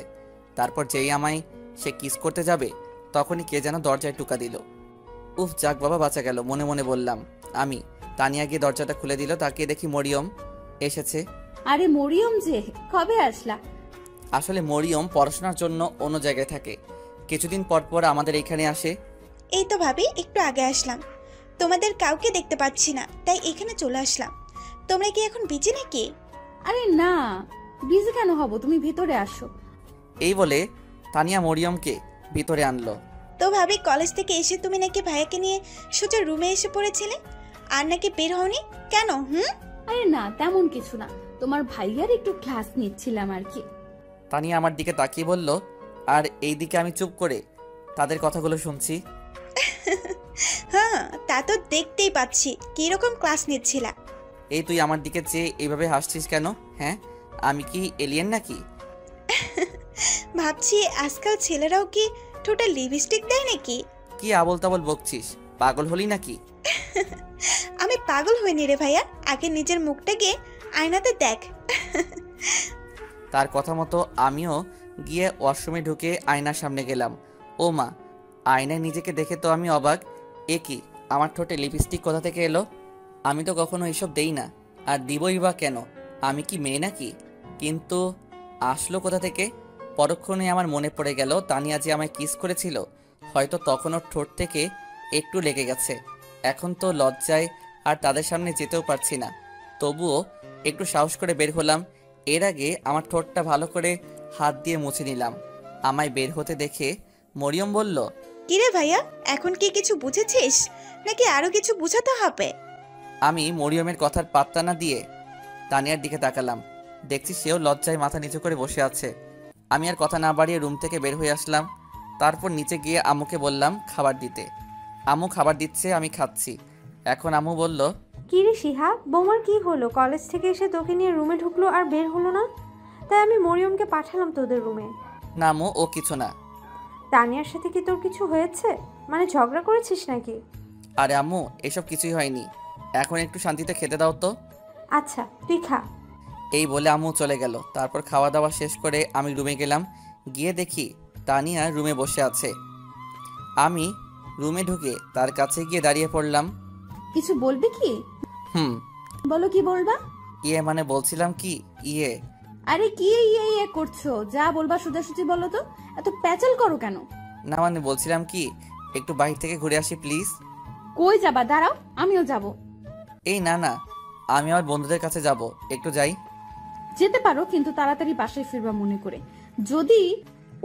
তারপর যেই আমায় সে কিস করতে যাবে তখনই কে যেন দরজায় টোকা দিল। উফ, যাক বাবা, বাঁচা গেল, মনে মনে বললাম আমি। তানিয়া গিয়ে দরজাটা খুলে দিল। তাকিয়ে দেখি মরিয়ম এসেছে। আরে মরিয়ম যে, কবে আসলা? আসলে মরিয়ম পড়াশোনার জন্য অন্য জায়গায় থাকে, কিছুদিন পর পর আমাদের এখানে আসে। এই তো ভাবি, একটু আগে আসলাম, তোমাদের কাউকে দেখতে পাচ্ছি না, তাই এখানে চলে আসলাম। তোমরা কি এখন বিজি নাকি? আরে না, বিজি কেন হব, তুমি ভিতরে আসো। এই বলে তানিয়া মরিয়মকে ভিতরে আনলো। তো ভাবি, কলেজ থেকে এসে তুমি নাকি ভাইয়াকে নিয়ে সোজা রুমে এসে পড়েছিলে, আর নাকি বের হওনি কেন? আরে না, তেমন কিছু না, তোমার ভাইয়ার একটু ক্লাস নিচ্ছিলাম আর কি। তানিয়া আমার দিকে তাকিয়ে বলল, আর এই দিকে আমি চুপ করে তাদের কথাগুলো শুনছি। হ্যাঁ, তা তো দেখতেই পাচ্ছি। কিরকম ক্লাস নিচ্ছিলা? এই তুই আমার দিকে চেয়ে এইভাবে হাসছিস কেন? হ্যাঁ, আমি কি এলিয়েন নাকি? ভাবছি আজকাল ছেলেরাও কি ঠোঁটে লিপস্টিক দেয় নাকি? কি আবল তাবল বকছিস? পাগল হলি নাকি? আমি পাগল হইনি রে ভাইয়া, আগে নিজের মুখটাকে আয়নাতে দেখ। তার কথা মতো আমিও গিয়ে ওয়াশরুমে ঢুকে আয়নার সামনে গেলাম। ও মা, আয়নায় নিজেকে দেখে তো আমি অবাক। এ কি, আমার ঠোঁটে লিপস্টিক কোথা থেকে এলো? আমি তো কখনো এসব দেই না, আর দিবই বা কেন? আমি কি মেয়ে নাকি? কিন্তু আসলো কোথা থেকে? পরক্ষণে আমার মনে পড়ে গেল তানিয়া যে আমায় কিস করেছিল, হয়তো তখন ওর ঠোঁট থেকে একটু লেগে গেছে। এখন তো লজ্জায় আর তাদের সামনে যেতেও পারছি না, তবুও একটু সাহস করে বের হলাম। এর আগে আমার ঠোঁটটা ভালো করে হাত দিয়ে মুছে নিলাম। আমায় বের হতে দেখে মরিয়ম বলল, কিরে ভাইয়া, এখন কি কিছু বুঝেছিস নাকি আরো কিছু বুঝাতে হবে? আমি মরিয়মের কথার পাত্তা না দিয়ে তানিয়ার দিকে তাকালাম। দেখছি সেও লজ্জায় মাথা নিচু করে বসে আছে। আমি আর কথা না বাড়িয়ে রুম থেকে বের হয়ে আসলাম। তারপর নিচে গিয়ে আম্মুকে বললাম খাবার দিতে। আম্মু খাবার দিচ্ছে, আমি খাচ্ছি। এখন আম্মু বলল, কি রে শিহাব, বৌমার কি হলো? কলেজ থেকে এসে তোকে নিয়ে রুমে ঢুকলো আর বের হলো না, তাই আমি মরিয়মকে পাঠালাম তোদের রুমে। না আম্মু, ও কিছু না। তানিয়ার সাথে কি তোর কিছু হয়েছে? মানে ঝগড়া করেছিস নাকি? আরে আম্মু, এসব কিছুই হয়নি, এখন একটু শান্তিতে খেতে দাও তো। আচ্ছা তুই খা। এই বলে আম্মু চলে গেল। তারপর খাওয়া দাওয়া শেষ করে আমি রুমে গেলাম। গিয়ে দেখি তানিয়া রুমে বসে আছে। আমি রুমে ঢুকে তার কাছে গিয়ে দাঁড়িয়ে পড়লাম। কিছু বলবে কি? হুম। বলো, কি বলবা? ইয়ে মানে বলছিলাম কি, ইয়ে আরে কি ইয়ে করছো, যা বলবা সোজাসুজি বলো তো, এত প্যাচাল করো কেন? না মানে বলছিলাম কি, একটু বাইরে থেকে ঘুরে আসি প্লিজ। কই যাবা? দাঁড়াও, আমিও যাব। এই না না, আমি আমার বন্ধুদের কাছে যাব, একটু যাই। যেতে পারো, কিন্তু তাড়াতাড়ি বাসায় ফিরবা মনে করে। যদি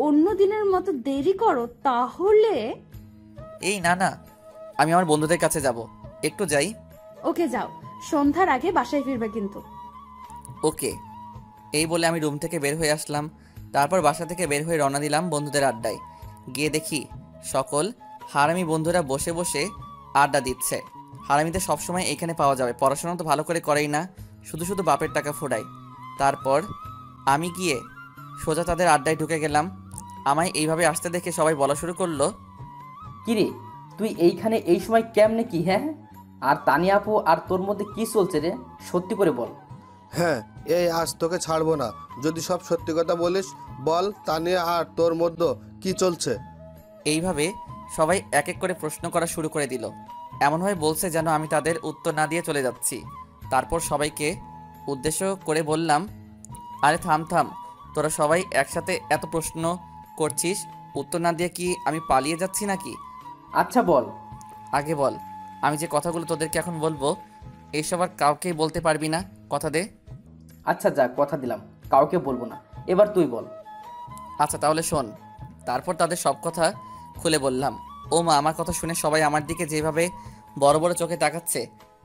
অন্য দিনের মতো দেরি করো তাহলে। এই না না, আমি আমার বন্ধুদের কাছে যাব, একটু যাই। ওকে যাও, সন্ধ্যার আগে বাসায় ফিরবা কিন্তু। ওকে। এই বলে আমি রুম থেকে বের হয়ে আসলাম। তারপর বাসা থেকে বের হয়ে রওনা দিলাম বন্ধুদের আড্ডায়। গিয়ে দেখি সকল হারামি বন্ধুরা বসে বসে আড্ডা দিচ্ছে। হারামিদের সবসময় এখানে পাওয়া যাবে, পড়াশোনা তো ভালো করে করেই না, শুধু শুধু বাপের টাকা ফোড়ায়। তারপর আমি গিয়ে সোজা তাদের আড্ডায় ঢুকে গেলাম। আমায় এইভাবে আসতে দেখে সবাই বলা শুরু করলো, কিরে তুই এইখানে এই সময় কেমনে কি? হ্যাঁ, আর তানিয়া আপু আর তোর মধ্যে কি চলছে রে? সত্যি করে বল। হ্যাঁ, এই আজ তোকে ছাড়বো না, যদি সব সত্যি কথা বলিস। বল তানিয়া আর তোর মধ্যে কি চলছে? এইভাবে সবাই এক এক করে প্রশ্ন করা শুরু করে দিল। এমনভাবে বলছে যেন আমি তাদের উত্তর না দিয়ে চলে যাচ্ছি। তারপর সবাইকে উদ্দেশ্য করে বললাম, আরে থাম থাম, তোরা সবাই একসাথে এত প্রশ্ন করছিস, উত্তর না দিয়ে কি আমি পালিয়ে যাচ্ছি নাকি? আচ্ছা বল। আগে বল, আমি যে কথাগুলো তোদেরকে এখন বলবো এইসব আর কাউকেই বলতে পারবি না, কথা দে। আচ্ছা যা, কথা দিলাম, কাউকে বলবো না। এবার তুই বল। আচ্ছা তাহলে শোন। তারপর তাদের সব কথা খুলে বললাম। ও মা, আমার কথা শুনে সবাই আমার দিকে যেভাবে বড় বড় চোখে তাকাচ্ছে,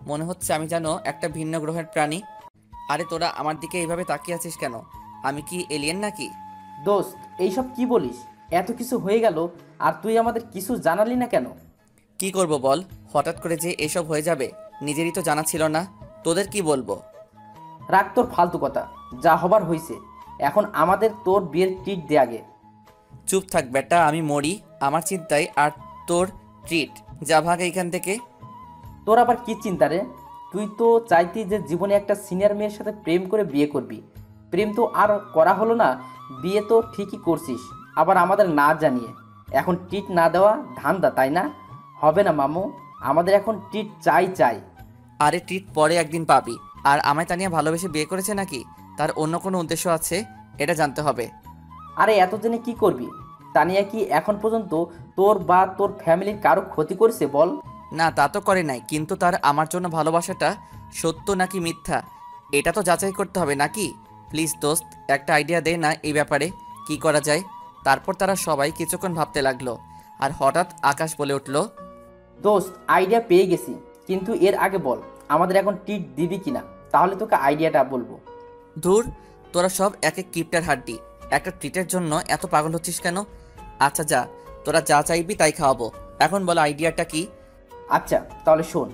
মনে হচ্ছে আমি যেন একটা ভিন্ন গ্রহের প্রাণী। আরে তোরা আমার দিকে এইভাবে তাকিয়ে আছিস কেন? আমি কি এলিয়েন নাকি? দোস্ত এইসব কি বলিস? এত কিছু হয়ে গেল আর তুই আমাদের কিছু জানালি না কেন? কি করব বল, হঠাৎ করে যে এসব হয়ে যাবে নিজেরই তো জানা ছিল না। তোদের কি বলবো? রাখ তোর ফালতু কথা, যা হবার হয়েছে। এখন আমাদের তোর বিয়ের ট্রিট দে আগে। চুপ থাক বেটা, আমি মরি আমার চিন্তায় আর তোর ট্রিট। যা ভাগ এইখান থেকে। তোর আবার কি চিন্তা রে? তুই তো চাইতি যে জীবনে একটা সিনিয়র মেয়ের সাথে প্রেম করে বিয়ে করবি। প্রেম তো আর করা হলো না, বিয়ে তো ঠিকই করছিস, আবার আমাদের না জানিয়ে। এখন ট্রিট না দেওয়া ধান্দা, তাই না? হবে না মামু, আমাদের এখন ট্রিট চাই চাই। আরে ট্রিট পরে একদিন পাবি। আর আমায় তানিয়া ভালোবেসে বিয়ে করেছে নাকি তার অন্য কোনো উদ্দেশ্য আছে, এটা জানতে হবে। আরে এত জেনে কি করবি? তানিয়া কি এখন পর্যন্ত তোর বা তোর ফ্যামিলির কারো ক্ষতি করেছে বল? না তা তো করে নাই, কিন্তু তার আমার জন্য ভালোবাসাটা সত্য নাকি মিথ্যা এটা তো যাচাই করতে হবে নাকি? প্লিজ দোস্ত, একটা আইডিয়া দে না এই ব্যাপারে, কি করা যায়। তারপর তারা সবাই কিছুক্ষণ ভাবতে লাগলো, আর হঠাৎ আকাশ বলে উঠল, দোস্ত আইডিয়া পেয়ে গেছি, কিন্তু এর আগে বল আমাদের এখন ট্রিট দিবি কিনা, তাহলে তোকে আইডিয়াটা বলবো। ধুর, তোরা সব এক এক কিপটার হাড্ডি, একটা ট্রিটের জন্য এত পাগল হচ্ছিস কেন? আচ্ছা যা, তোরা যা চাইবি তাই খাওয়াবো। এখন বলো আইডিয়াটা কি? আচ্ছা তাহলে শোন,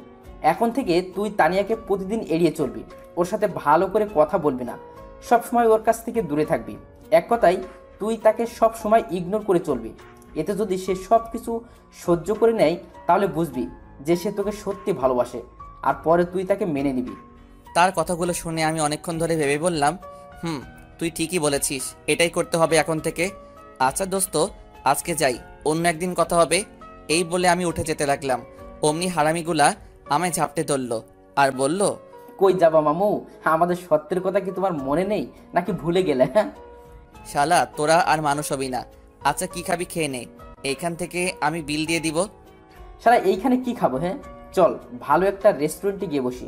এখন থেকে তুই তানিয়াকে প্রতিদিন এড়িয়ে চলবি, ওর সাথে ভালো করে কথা বলবি না, সব সময় ওর কাছ থেকে দূরে থাকবি। এক কথায় তুই তাকে সব সময় ইগনোর করে চলবি। এতে যদি সে সব কিছু সহ্য করে নেয় তাহলে বুঝবি যে সে তোকে সত্যি ভালোবাসে, আর পরে তুই তাকে মেনে নিবি। তার কথাগুলো শুনে আমি অনেকক্ষণ ধরে ভেবে বললাম, তুই ঠিকই বলেছিস, এটাই করতে হবে এখন থেকে। আচ্ছা দোস্ত, আজকে যাই, অন্য একদিন কথা হবে। এই বলে আমি উঠে যেতে লাগলাম। অমনি হারামিগুলা আমায় ঝাপটে ধরলো আর বলল, কই যাবা মামু? আমাদের সত্যের কথা কি তোমার মনে নেই নাকি ভুলে গেলে? হ্যাঁ শালা তোরা আর মানুষ হবি না। আচ্ছা কি খাবি খেয়ে নে, এইখান থেকে আমি বিল দিয়ে দিব। সারা এইখানে কি খাবো? হ্যাঁ চল ভালো একটা রেস্টুরেন্টে গিয়ে বসি।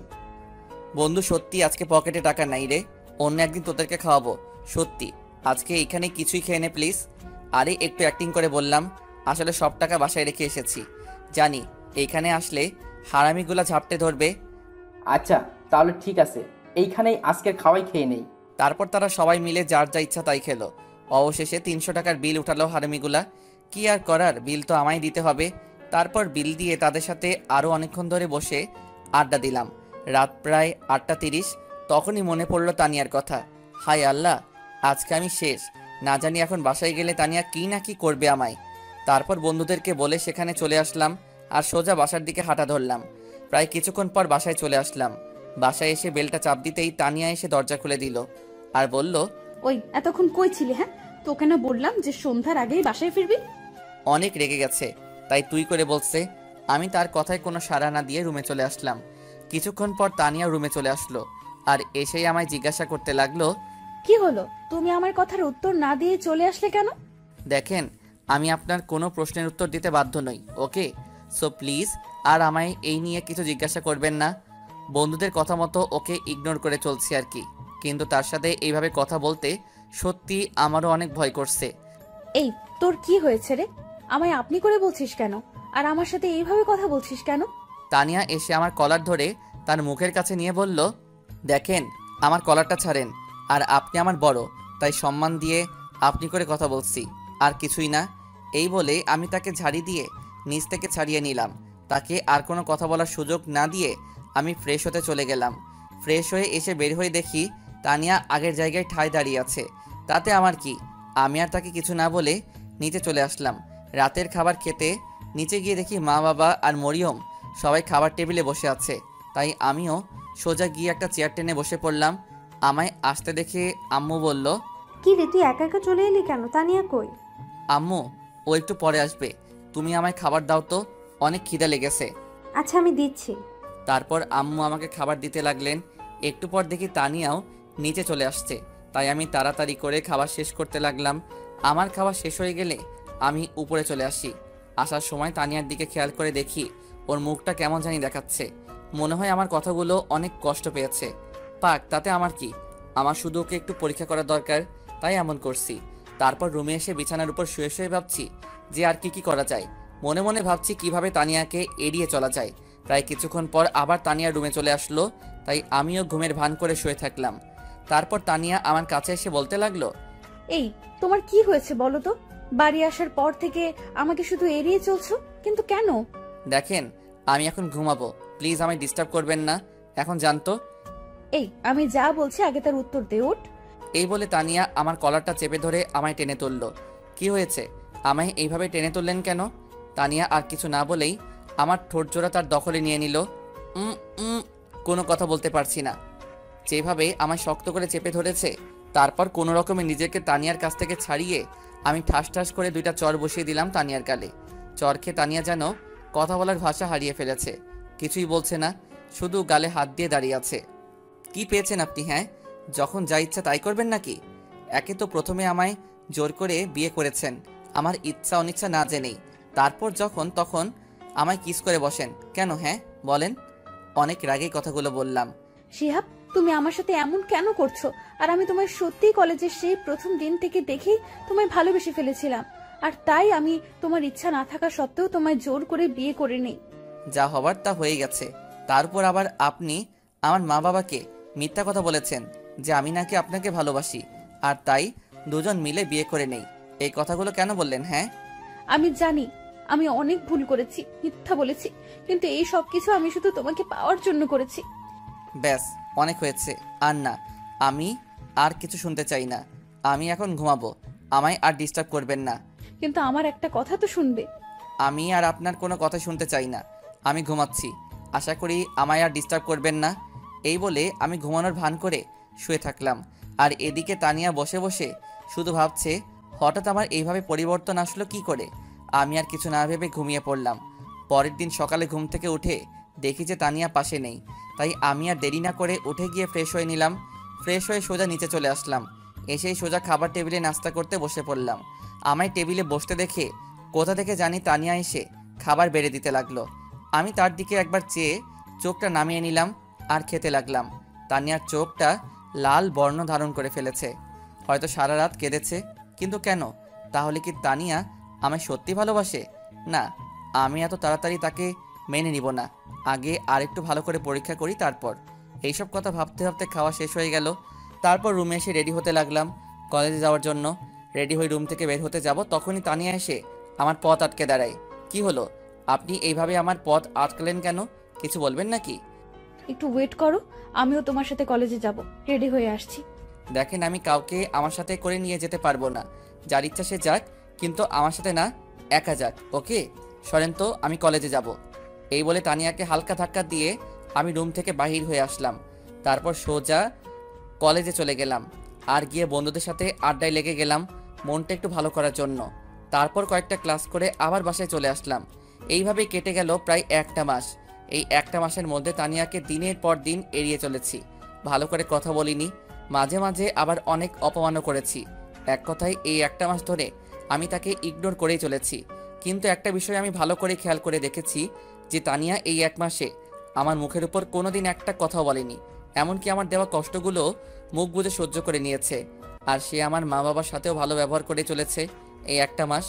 বন্ধু সত্যি আজকে পকেটে টাকা নাই রে, অন্য একদিন তোদেরকে খাওয়াবো। সত্যি আজকে এইখানে কিছুই খেয়ে নে প্লিজ। আরে একটু অ্যাক্টিং করে বললাম, আসলে সব টাকা বাসায় রেখে এসেছি। জানি এইখানে আসলে হারামিগুলা ঝাপটে ধরবে। আচ্ছা তাহলে ঠিক আছে, এইখানেই আজকের খাওয়াই খেয়ে নেই। তারপর তারা সবাই মিলে যার যা ইচ্ছা তাই খেলো। অবশেষে 300 টাকার বিল উঠালো হারামিগুলা। কি আর করার, বিল তো আমায় দিতে হবে। তারপর বিল দিয়ে তাদের সাথে আরও অনেকক্ষণ ধরে বসে আড্ডা দিলাম। রাত প্রায় 8:30। তখনই মনে পড়লো তানিয়ার কথা। হায় আল্লাহ, আজকে আমি শেষ। না জানি এখন বাসায় গেলে তানিয়া কি না কি করবে আমায়। তারপর বন্ধুদেরকে বলে সেখানে চলে আসলাম আর সোজা বাসার দিকে হাঁটা ধরলাম। প্রায় কিছুক্ষণ পর বাসায় চলে আসলাম। বাসায় এসে বেলটা চাপ দিতেই তানিয়া এসে দরজা খুলে দিল আর বলল, ওই এতক্ষণ কই ছিলি? হ্যাঁ, তোকে না বললাম যে সন্ধ্যার আগেই বাসায় ফিরবি? অনেক রেগে গেছে তাই তুই করে বলছে। আমি তার কথায় কোনো সাড়া না দিয়ে রুমে চলে আসলাম। কিছুক্ষণ পর তানিয়া রুমে চলে আসলো আর এসেই আমায় জিজ্ঞাসা করতে লাগলো, কি হলো, তুমি আমার কথার উত্তর না দিয়ে চলে আসলে কেন? দেখেন আমি আপনার কোনো প্রশ্নের উত্তর দিতে বাধ্য নই, ওকে? সো প্লিজ আর আমায় এই নিয়ে কিছু জিজ্ঞাসা করবেন না। বন্ধুদের কথা মতো ওকে ইগনোর করে চলছি আর কি, কিন্তু তার সাথে এইভাবে কথা বলতে সত্যি আমারও অনেক ভয় করছে। এই তোর কি হয়েছে রে? আমায় আপনি করে বলছিস কেন? আর আমার সাথে এইভাবে কথা বলছিস কেন? তানিয়া এসে আমার কলার ধরে তার মুখের কাছে নিয়ে বলল, দেখেন আমার কলারটা ছাড়েন, আর আপনি আমার বড় তাই সম্মান দিয়ে আপনি করে কথা বলছি, আর কিছুই না। এই বলে আমি তাকে ঝাড়ি দিয়ে নিচ থেকে ছাড়িয়ে নিলাম। তাকে আর কোনো কথা বলার সুযোগ না দিয়ে আমি ফ্রেশ হতে চলে গেলাম। ফ্রেশ হয়ে এসে বের হয়ে দেখি তানিয়া আগের জায়গায় ঠায় দাঁড়িয়ে আছে। তাতে আমার কি, আমি আর তাকে কিছু না বলে নিচে চলে আসলাম। রাতের খাবার খেতে নিচে গিয়ে দেখি মা বাবা আর মরিয়ম সবাই খাবার টেবিলে বসে আছে। তাই আমিও সোজা গিয়ে একটা চেয়ার টেনে বসে পড়লাম। আমায় আসতে দেখে আম্মু বলল, কি রে তুই একা একা চলে এলি কেন? তানিয়া কই? আম্মু ও একটু পরে আসবে, তুমি আমায় খাবার দাও তো, অনেক খিদে লেগেছে। আচ্ছা আমি দিচ্ছি। তারপর আম্মু আমাকে খাবার দিতে লাগলেন। একটু পর দেখি তানিয়াও নিচে চলে আসছে, তাই আমি তাড়াতাড়ি করে খাবার শেষ করতে লাগলাম। আমার খাবার শেষ হয়ে গেলে আমি উপরে চলে আসি। আসার সময় তানিয়ার দিকে খেয়াল করে দেখি ওর মুখটা কেমন জানি দেখাচ্ছে। মনে হয় আমার কথাগুলো অনেক কষ্ট পেয়েছে। পাক, তাতে আমার কি, আমার শুধু ওকে একটু পরীক্ষা করা দরকার, তাই এমন করছি। তারপর রুমে এসে বিছানার উপর শুয়ে শুয়ে ভাবছি যে আর কি করা যায়। মনে মনে ভাবছি কিভাবে তানিয়াকে এড়িয়ে চলা যায়। প্রায় কিছুক্ষণ পর আবার তানিয়া রুমে চলে আসলো, তাই আমিও ঘুমের ভান করে শুয়ে থাকলাম। তারপর তানিয়া আমার কাছে এসে বলতে লাগলো, এই, তোমার কি হয়েছে বলো তো? বাড়ি আসার পর থেকে আমাকে শুধু এড়িয়ে চলছো, কিন্তু কেন? দেখেন, আমি এখন ঘুমাবো, প্লিজ আমায় ডিস্টার্ব করবেন না। এখন জানতো। এই, আমি যা বলছি আগে তার উত্তর দে, ওঠ। এই বলে তানিয়া আমার কলারটা চেপে ধরে আমায় টেনে তুলল। কি হয়েছে? আমায় এইভাবে টেনে তুললেন কেন? তানিয়া আর কিছু না বলেই আমার ঠোঁট জোড়া তার দখলে নিয়ে নিল। উম উম কোনো কথা বলতে পারছি না। যেভাবে আমায় শক্ত করে চেপে ধরেছে, তারপর কোনো রকমে নিজেকে তানিয়ার কাছ থেকে ছাড়িয়ে আমি ঠাস ঠাস করে 2টা চর বসিয়ে দিলাম তানিয়ার গালে। চর খেয়ে তানিয়া যেন কথা বলার ভাষা হারিয়ে ফেলেছে, কিছুই বলছে না, শুধু গালে হাত দিয়ে দাঁড়িয়ে আছে। কি পেয়েছেন আপনি? হ্যাঁ, যখন যা ইচ্ছা তাই করবেন নাকি? একে তো প্রথমে আমায় জোর করে বিয়ে করেছেন আমার ইচ্ছা অনিচ্ছা না জেনেই, তারপর যখন তখন আমায় কিস করে বসেন কেন? হ্যাঁ বলেন। অনেক রাগেই কথাগুলো বললাম। শিহাব, তুমি আমার সাথে এমন কেন করছো? আর আমি তোমায় সত্যিই কলেজের সেই প্রথম দিন থেকে দেখেই তোমায় ভালোবেসে ফেলেছিলাম, আর তাই আমি তোমার ইচ্ছা না থাকা সত্ত্বেও তোমায় জোর করে বিয়ে করে নেই। যা হবার তা হয়ে গেছে। তারপর আবার আপনি আমার মা বাবাকে মিথ্যা কথা বলেছেন যে আমি নাকি আপনাকে ভালোবাসি, আর তাই দুজন মিলে বিয়ে করে নেই। এই কথাগুলো কেন বললেন? হ্যাঁ, আমি জানি আমি অনেক ভুল করেছি, মিথ্যা বলেছি, কিন্তু এই সব কিছু আমি শুধু তোমাকে পাওয়ার জন্য করেছি। ব্যাস, অনেক হয়েছে। আর না, আমি আর কিছু শুনতে চাই না। আমি এখন ঘুমাবো, আমায় আর ডিস্টার্ব করবেন না। কিন্তু আমার একটা কথা তো শুনবে। আমি আর আপনার কোনো কথা শুনতে চাই না, আমি ঘুমাচ্ছি। আশা করি আমায় আর ডিস্টার্ব করবেন না। এই বলে আমি ঘুমানোর ভান করে শুয়ে থাকলাম। আর এদিকে তানিয়া বসে বসে শুধু ভাবছে হঠাৎ আমার এইভাবে পরিবর্তন আসলো কি করে। আমি আর কিছু না ভেবে ঘুমিয়ে পড়লাম। পরের দিন সকালে ঘুম থেকে উঠে দেখি যে তানিয়া পাশে নেই, তাই আমি আর দেরি না করে উঠে গিয়ে ফ্রেশ হয়ে নিলাম। ফ্রেশ হয়ে সোজা নিচে চলে আসলাম। এসেই সোজা খাবার টেবিলে নাস্তা করতে বসে পড়লাম। আমায় টেবিলে বসতে দেখে কোথা থেকে জানি তানিয়া এসে খাবার বেড়ে দিতে লাগলো। আমি তার দিকে একবার চেয়ে চোখটা নামিয়ে নিলাম আর খেতে লাগলাম। তানিয়ার চোখটা লাল বর্ণ ধারণ করে ফেলেছে, হয়তো সারা রাত কেঁদেছে। কিন্তু কেন? তাহলে কি তানিয়া আমায় সত্যি ভালোবাসে? না, আমি এত তাড়াতাড়ি তাকে মেনে নিব না। আগে আরেকটু ভালো করে পরীক্ষা করি, তারপর। এইসব কথা ভাবতে ভাবতে খাওয়া শেষ হয়ে গেল। তারপর রুমে এসে রেডি হতে লাগলাম কলেজে যাওয়ার জন্য। রেডি হয়ে রুম থেকে বের হতে যাব, তখনই তানিয়া এসে আমার পথ আটকে দাঁড়ায়। কি হলো? আপনি এইভাবে আমার পথ আটকালেন কেন? কিছু বলবেন নাকি? একটু ওয়েট করো, আমিও তোমার সাথে কলেজে যাব, রেডি হয়ে আসছি। দেখেন, আমি কাউকে আমার সাথে করে নিয়ে যেতে পারবো না। যার ইচ্ছা সে যাক, কিন্তু আমার সাথে না, একা যাক। ওকে সরেন তো, আমি কলেজে যাব। এই বলে তানিয়াকে হালকা ধাক্কা দিয়ে আমি রুম থেকে বাহির হয়ে আসলাম। তারপর সোজা কলেজে চলে গেলাম আর গিয়ে বন্ধুদের সাথে আড্ডায় লেগে গেলাম মনটা একটু ভালো করার জন্য। তারপর কয়েকটা ক্লাস করে আবার বাসায় চলে আসলাম। এইভাবেই কেটে গেল প্রায় একটা মাস। এই একটা মাসের মধ্যে তানিয়াকে দিনের পর দিন এড়িয়ে চলেছি, ভালো করে কথা বলিনি, মাঝে মাঝে আবার অনেক অপমানও করেছি। এক কথায় এই একটা মাস ধরে আমি তাকে ইগনোর করেই চলেছি। কিন্তু একটা বিষয় আমি ভালো করে খেয়াল করে দেখেছি যে তানিয়া এই এক মাসে আমার মুখের উপর কোনোদিন একটা কথাও বলেনি। এমনকি আমার দেওয়া কষ্টগুলো মুখ বুজে সহ্য করে নিয়েছে। আর সে আমার মা বাবার সাথেও ভালো ব্যবহার করে চলেছে এই একটা মাস।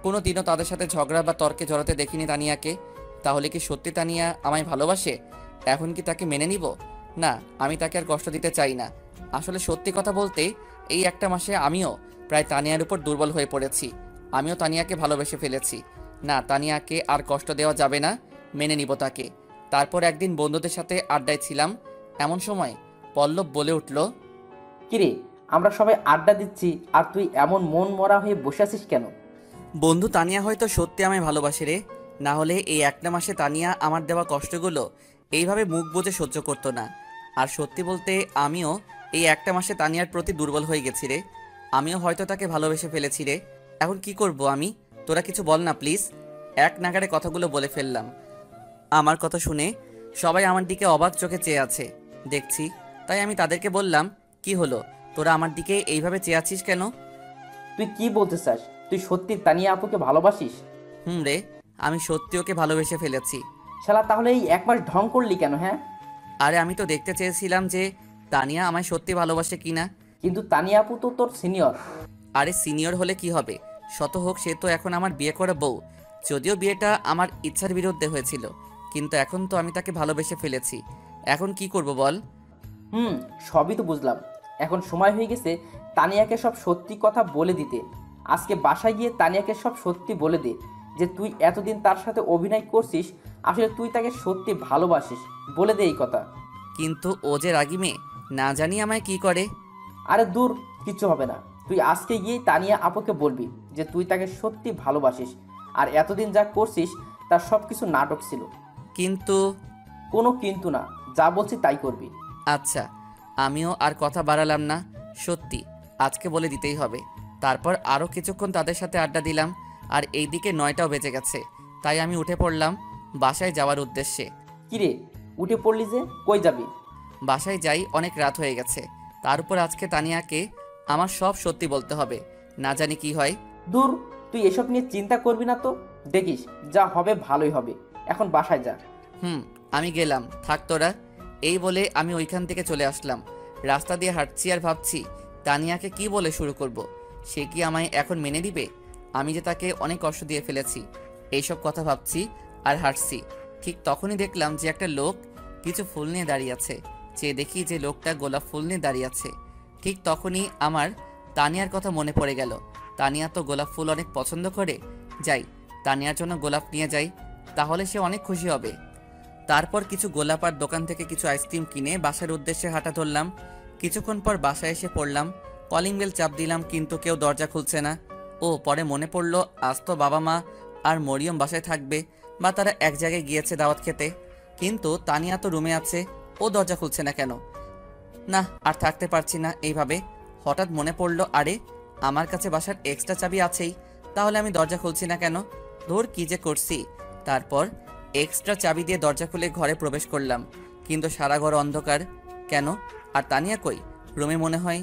কোনো দিনও তাদের সাথে ঝগড়া বা তর্কে জড়াতে দেখিনি তানিয়াকে। তাহলে কি সত্যি তানিয়া আমায় ভালোবাসে? এখন কি তাকে মেনে নিব? না, আমি তাকে আর কষ্ট দিতে চাই না। আসলে সত্যি কথা বলতে এই একটা মাসে আমিও প্রায় তানিয়ার উপর দুর্বল হয়ে পড়েছি। আমিও তানিয়াকে ভালোবেসে ফেলেছি। না, তানিয়াকে আর কষ্ট দেওয়া যাবে না, মেনে নিব তাকে। তারপর একদিন বন্ধুদের সাথে আড্ডায় ছিলাম, এমন সময় পল্লব বলে উঠল, কিরে, আমরা সবাই আড্ডা দিচ্ছি আর তুই এমন মন মরা হয়ে বসে আছিস কেন? বন্ধু, তানিয়া হয়তো সত্যি আমায় ভালোবাসে রে। না হলে এই একটা মাসে তানিয়া আমার দেওয়া কষ্টগুলো এইভাবে মুখ বুজে সহ্য করতো না। আর সত্যি বলতে আমিও এই একটা মাসে তানিয়ার প্রতি দুর্বল হয়ে গেছি রে। আমিও হয়তো তাকে ভালোবেসে ফেলেছি রে। এখন কি করব আমি? তোরা কিছু বল না প্লিজ। এক নাগাড়ে কথাগুলো বলে ফেললাম। আমার কথা শুনে সবাই আমার দিকে অবাক চোখে চেয়ে আছে দেখছি, তাই আমি তাদেরকে বললাম, কি হলো, তোরা আমার দিকে এইভাবে চেয়ে আছিস কেন? তুই কি বলতে চাস? তুই সত্যি তানিয়া আপুকে ভালোবাসিস? রে, আমি সত্যি ওকে ভালোবেসে ফেলেছি। শালা, তাহলে এই এক মাস ঢং করলি কেন? হ্যাঁ, আরে আমি তো দেখতে চেয়েছিলাম যে তানিয়া আমায় সত্যি ভালোবাসে কিনা। কিন্তু তানিয়া আপু তো তোর সিনিয়র। আরে সিনিয়র হলে কি হবে, শত হোক, সে তো এখন আমার বিয়ে করা বউ। যদিও বিয়েটা আমার ইচ্ছার বিরুদ্ধে হয়েছিল, কিন্তু এখন তো আমি তাকে ভালোবেসে ফেলেছি। এখন কি করব বল? সবই তো বুঝলাম। এখন সময় হয়ে গেছে তানিয়াকে সব সত্যি কথা বলে দিতে। আজকে বাসায় গিয়ে তানিয়াকে সব সত্যি বলে দে যে তুই এতদিন তার সাথে অভিনয় করছিস, আসলে তুই তাকে সত্যি ভালোবাসিস। বলে দে এই কথা। কিন্তু ও যে রাগী মেয়ে, না জানি আমায় কি করে। আরে দূর, কিচ্ছু হবে না। তুই আজকে গিয়েই তানিয়া আপুকে বলবি যে তুই তাকে সত্যি ভালোবাসিস, আর এতদিন যা করছিস তার সব কিছু নাটক ছিল। কিন্তু কোনো কিন্তু না, যা বলছি তাই করবি। আচ্ছা, আমিও আর কথা বাড়ালাম না। সত্যি আজকে বলে দিতেই হবে। তারপর আরও কিছুক্ষণ তাদের সাথে আড্ডা দিলাম, আর এইদিকে 9টাও বেজে গেছে। তাই আমি উঠে পড়লাম বাসায় যাওয়ার উদ্দেশ্যে। কিরে, উঠে পড়লি যে, কই যাবি? বাসায় যাই, অনেক রাত হয়ে গেছে। তার উপর আজকে তানিয়াকে আমার সব সত্যি বলতে হবে, না জানি কি হয়। দূর, তুই এসব নিয়ে চিন্তা করবি না তো, দেখিস যা হবে ভালোই হবে। এখন বাসায় যা। আমি গেলাম, থাক তোরা। এই বলে আমি ওইখান থেকে চলে আসলাম। রাস্তা দিয়ে হাঁটছি আর ভাবছি তানিয়াকে কি বলে শুরু করব। সে কি আমায় এখন মেনে দিবে? আমি যে তাকে অনেক কষ্ট দিয়ে ফেলেছি, এইসব কথা ভাবছি আর হাঁটছি। ঠিক তখনই দেখলাম যে একটা লোক কিছু ফুল নিয়ে দাঁড়িয়ে আছে। চেয়ে দেখি যে লোকটা গোলাপ ফুল নিয়ে দাঁড়িয়ে আছে। ঠিক তখনই আমার তানিয়ার কথা মনে পড়ে গেল। তানিয়া তো গোলাপ ফুল অনেক পছন্দ করে। যাই, তানিয়ার জন্য গোলাপ নিয়ে যাই, তাহলে সে অনেক খুশি হবে। তারপর কিছু গোলাপ আর দোকান থেকে কিছু আইসক্রিম কিনে বাসার উদ্দেশ্যে হাঁটা ধরলাম। কিছুক্ষণ পর বাসায় এসে পড়লাম। কলিং বেল চাপ দিলাম, কিন্তু কেউ দরজা খুলছে না। ও পরে মনে পড়লো আজ তো বাবা মা আর মরিয়ম বাসায় থাকবে, বা তারা এক জায়গায় গিয়েছে দাওয়াত খেতে। কিন্তু তানিয়া তো রুমে আছে, ও দরজা খুলছে না কেন? না, আর থাকতে পারছি না এইভাবে। হঠাৎ মনে পড়লো, আরে আমার কাছে বাসার এক্সট্রা চাবি আছেই, তাহলে আমি দরজা খুলছি না কেন? ধর কি যে করছি। তারপর এক্সট্রা চাবি দিয়ে দরজা খুলে ঘরে প্রবেশ করলাম, কিন্তু সারা ঘর অন্ধকার। কেন? আর তানিয়া কই? রুমে মনে হয়।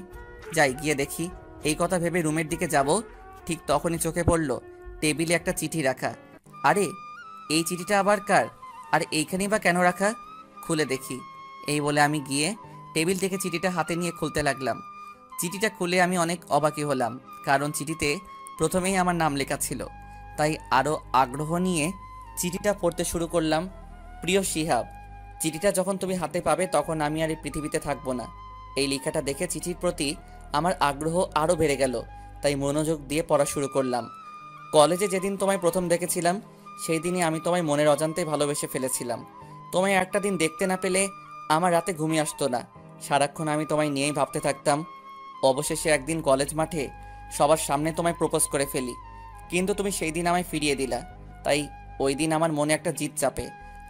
যাই, গিয়ে দেখি। এই কথা ভেবে রুমের দিকে যাব, ঠিক তখনই চোখে পড়ল টেবিলে একটা চিঠি রাখা। আরে এই চিঠিটা আবার কার? আর এইখানেই বা কেন রাখা? খুলে দেখি। এই বলে আমি গিয়ে টেবিল থেকে চিঠিটা হাতে নিয়ে খুলতে লাগলাম। চিঠিটা খুলে আমি অনেক অবাকই হলাম, কারণ চিঠিতে প্রথমেই আমার নাম লেখা ছিল। তাই আরও আগ্রহ নিয়ে চিঠিটা পড়তে শুরু করলাম। প্রিয় শিহাব, চিঠিটা যখন তুমি হাতে পাবে তখন আমি আর এই পৃথিবীতে থাকবো না। এই লেখাটা দেখে চিঠির প্রতি আমার আগ্রহ আরও বেড়ে গেল, তাই মনোযোগ দিয়ে পড়া শুরু করলাম। কলেজে যেদিন তোমায় প্রথম দেখেছিলাম, সেই দিনই আমি তোমায় মনের অজান্তেই ভালোবেসে ফেলেছিলাম। তোমায় একটা দিন দেখতে না পেলে আমার রাতে ঘুমিয়ে আসতো না। সারাক্ষণ আমি তোমায় নিয়েই ভাবতে থাকতাম। অবশেষে একদিন কলেজ মাঠে সবার সামনে তোমায় প্রপোজ করে ফেলি, কিন্তু তুমি সেই দিন আমায় ফিরিয়ে দিলা। তাই ওই দিন আমার মনে একটা জিদ চাপে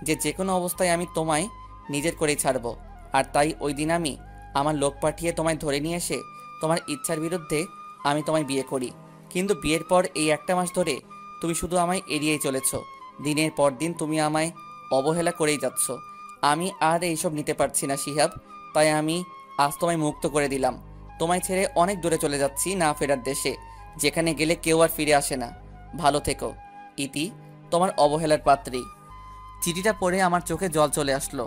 যে যে কোনো অবস্থায় আমি তোমায় নিজের করেই ছাড়বো। আর তাই ওই দিন আমি আমার লোক পাঠিয়ে তোমায় ধরে নিয়ে এসে তোমার ইচ্ছার বিরুদ্ধে আমি তোমায় বিয়ে করি। কিন্তু বিয়ের পর এই একটা মাস ধরে তুমি শুধু আমায় এড়িয়েই চলেছ। দিনের পর দিন তুমি আমায় অবহেলা করেই যাচ্ছ। আমি আর এইসব নিতে পারছি না শিহাব, তাই আমি আজ তোমায় মুক্ত করে দিলাম। তোমায় ছেড়ে অনেক দূরে চলে যাচ্ছি, না ফেরার দেশে, যেখানে গেলে কেউ আর ফিরে আসে না। ভালো থেকো। ইতি, তোমার অবহেলার পাত্রী। চিঠিটা পড়ে আমার চোখে জল চলে আসলো।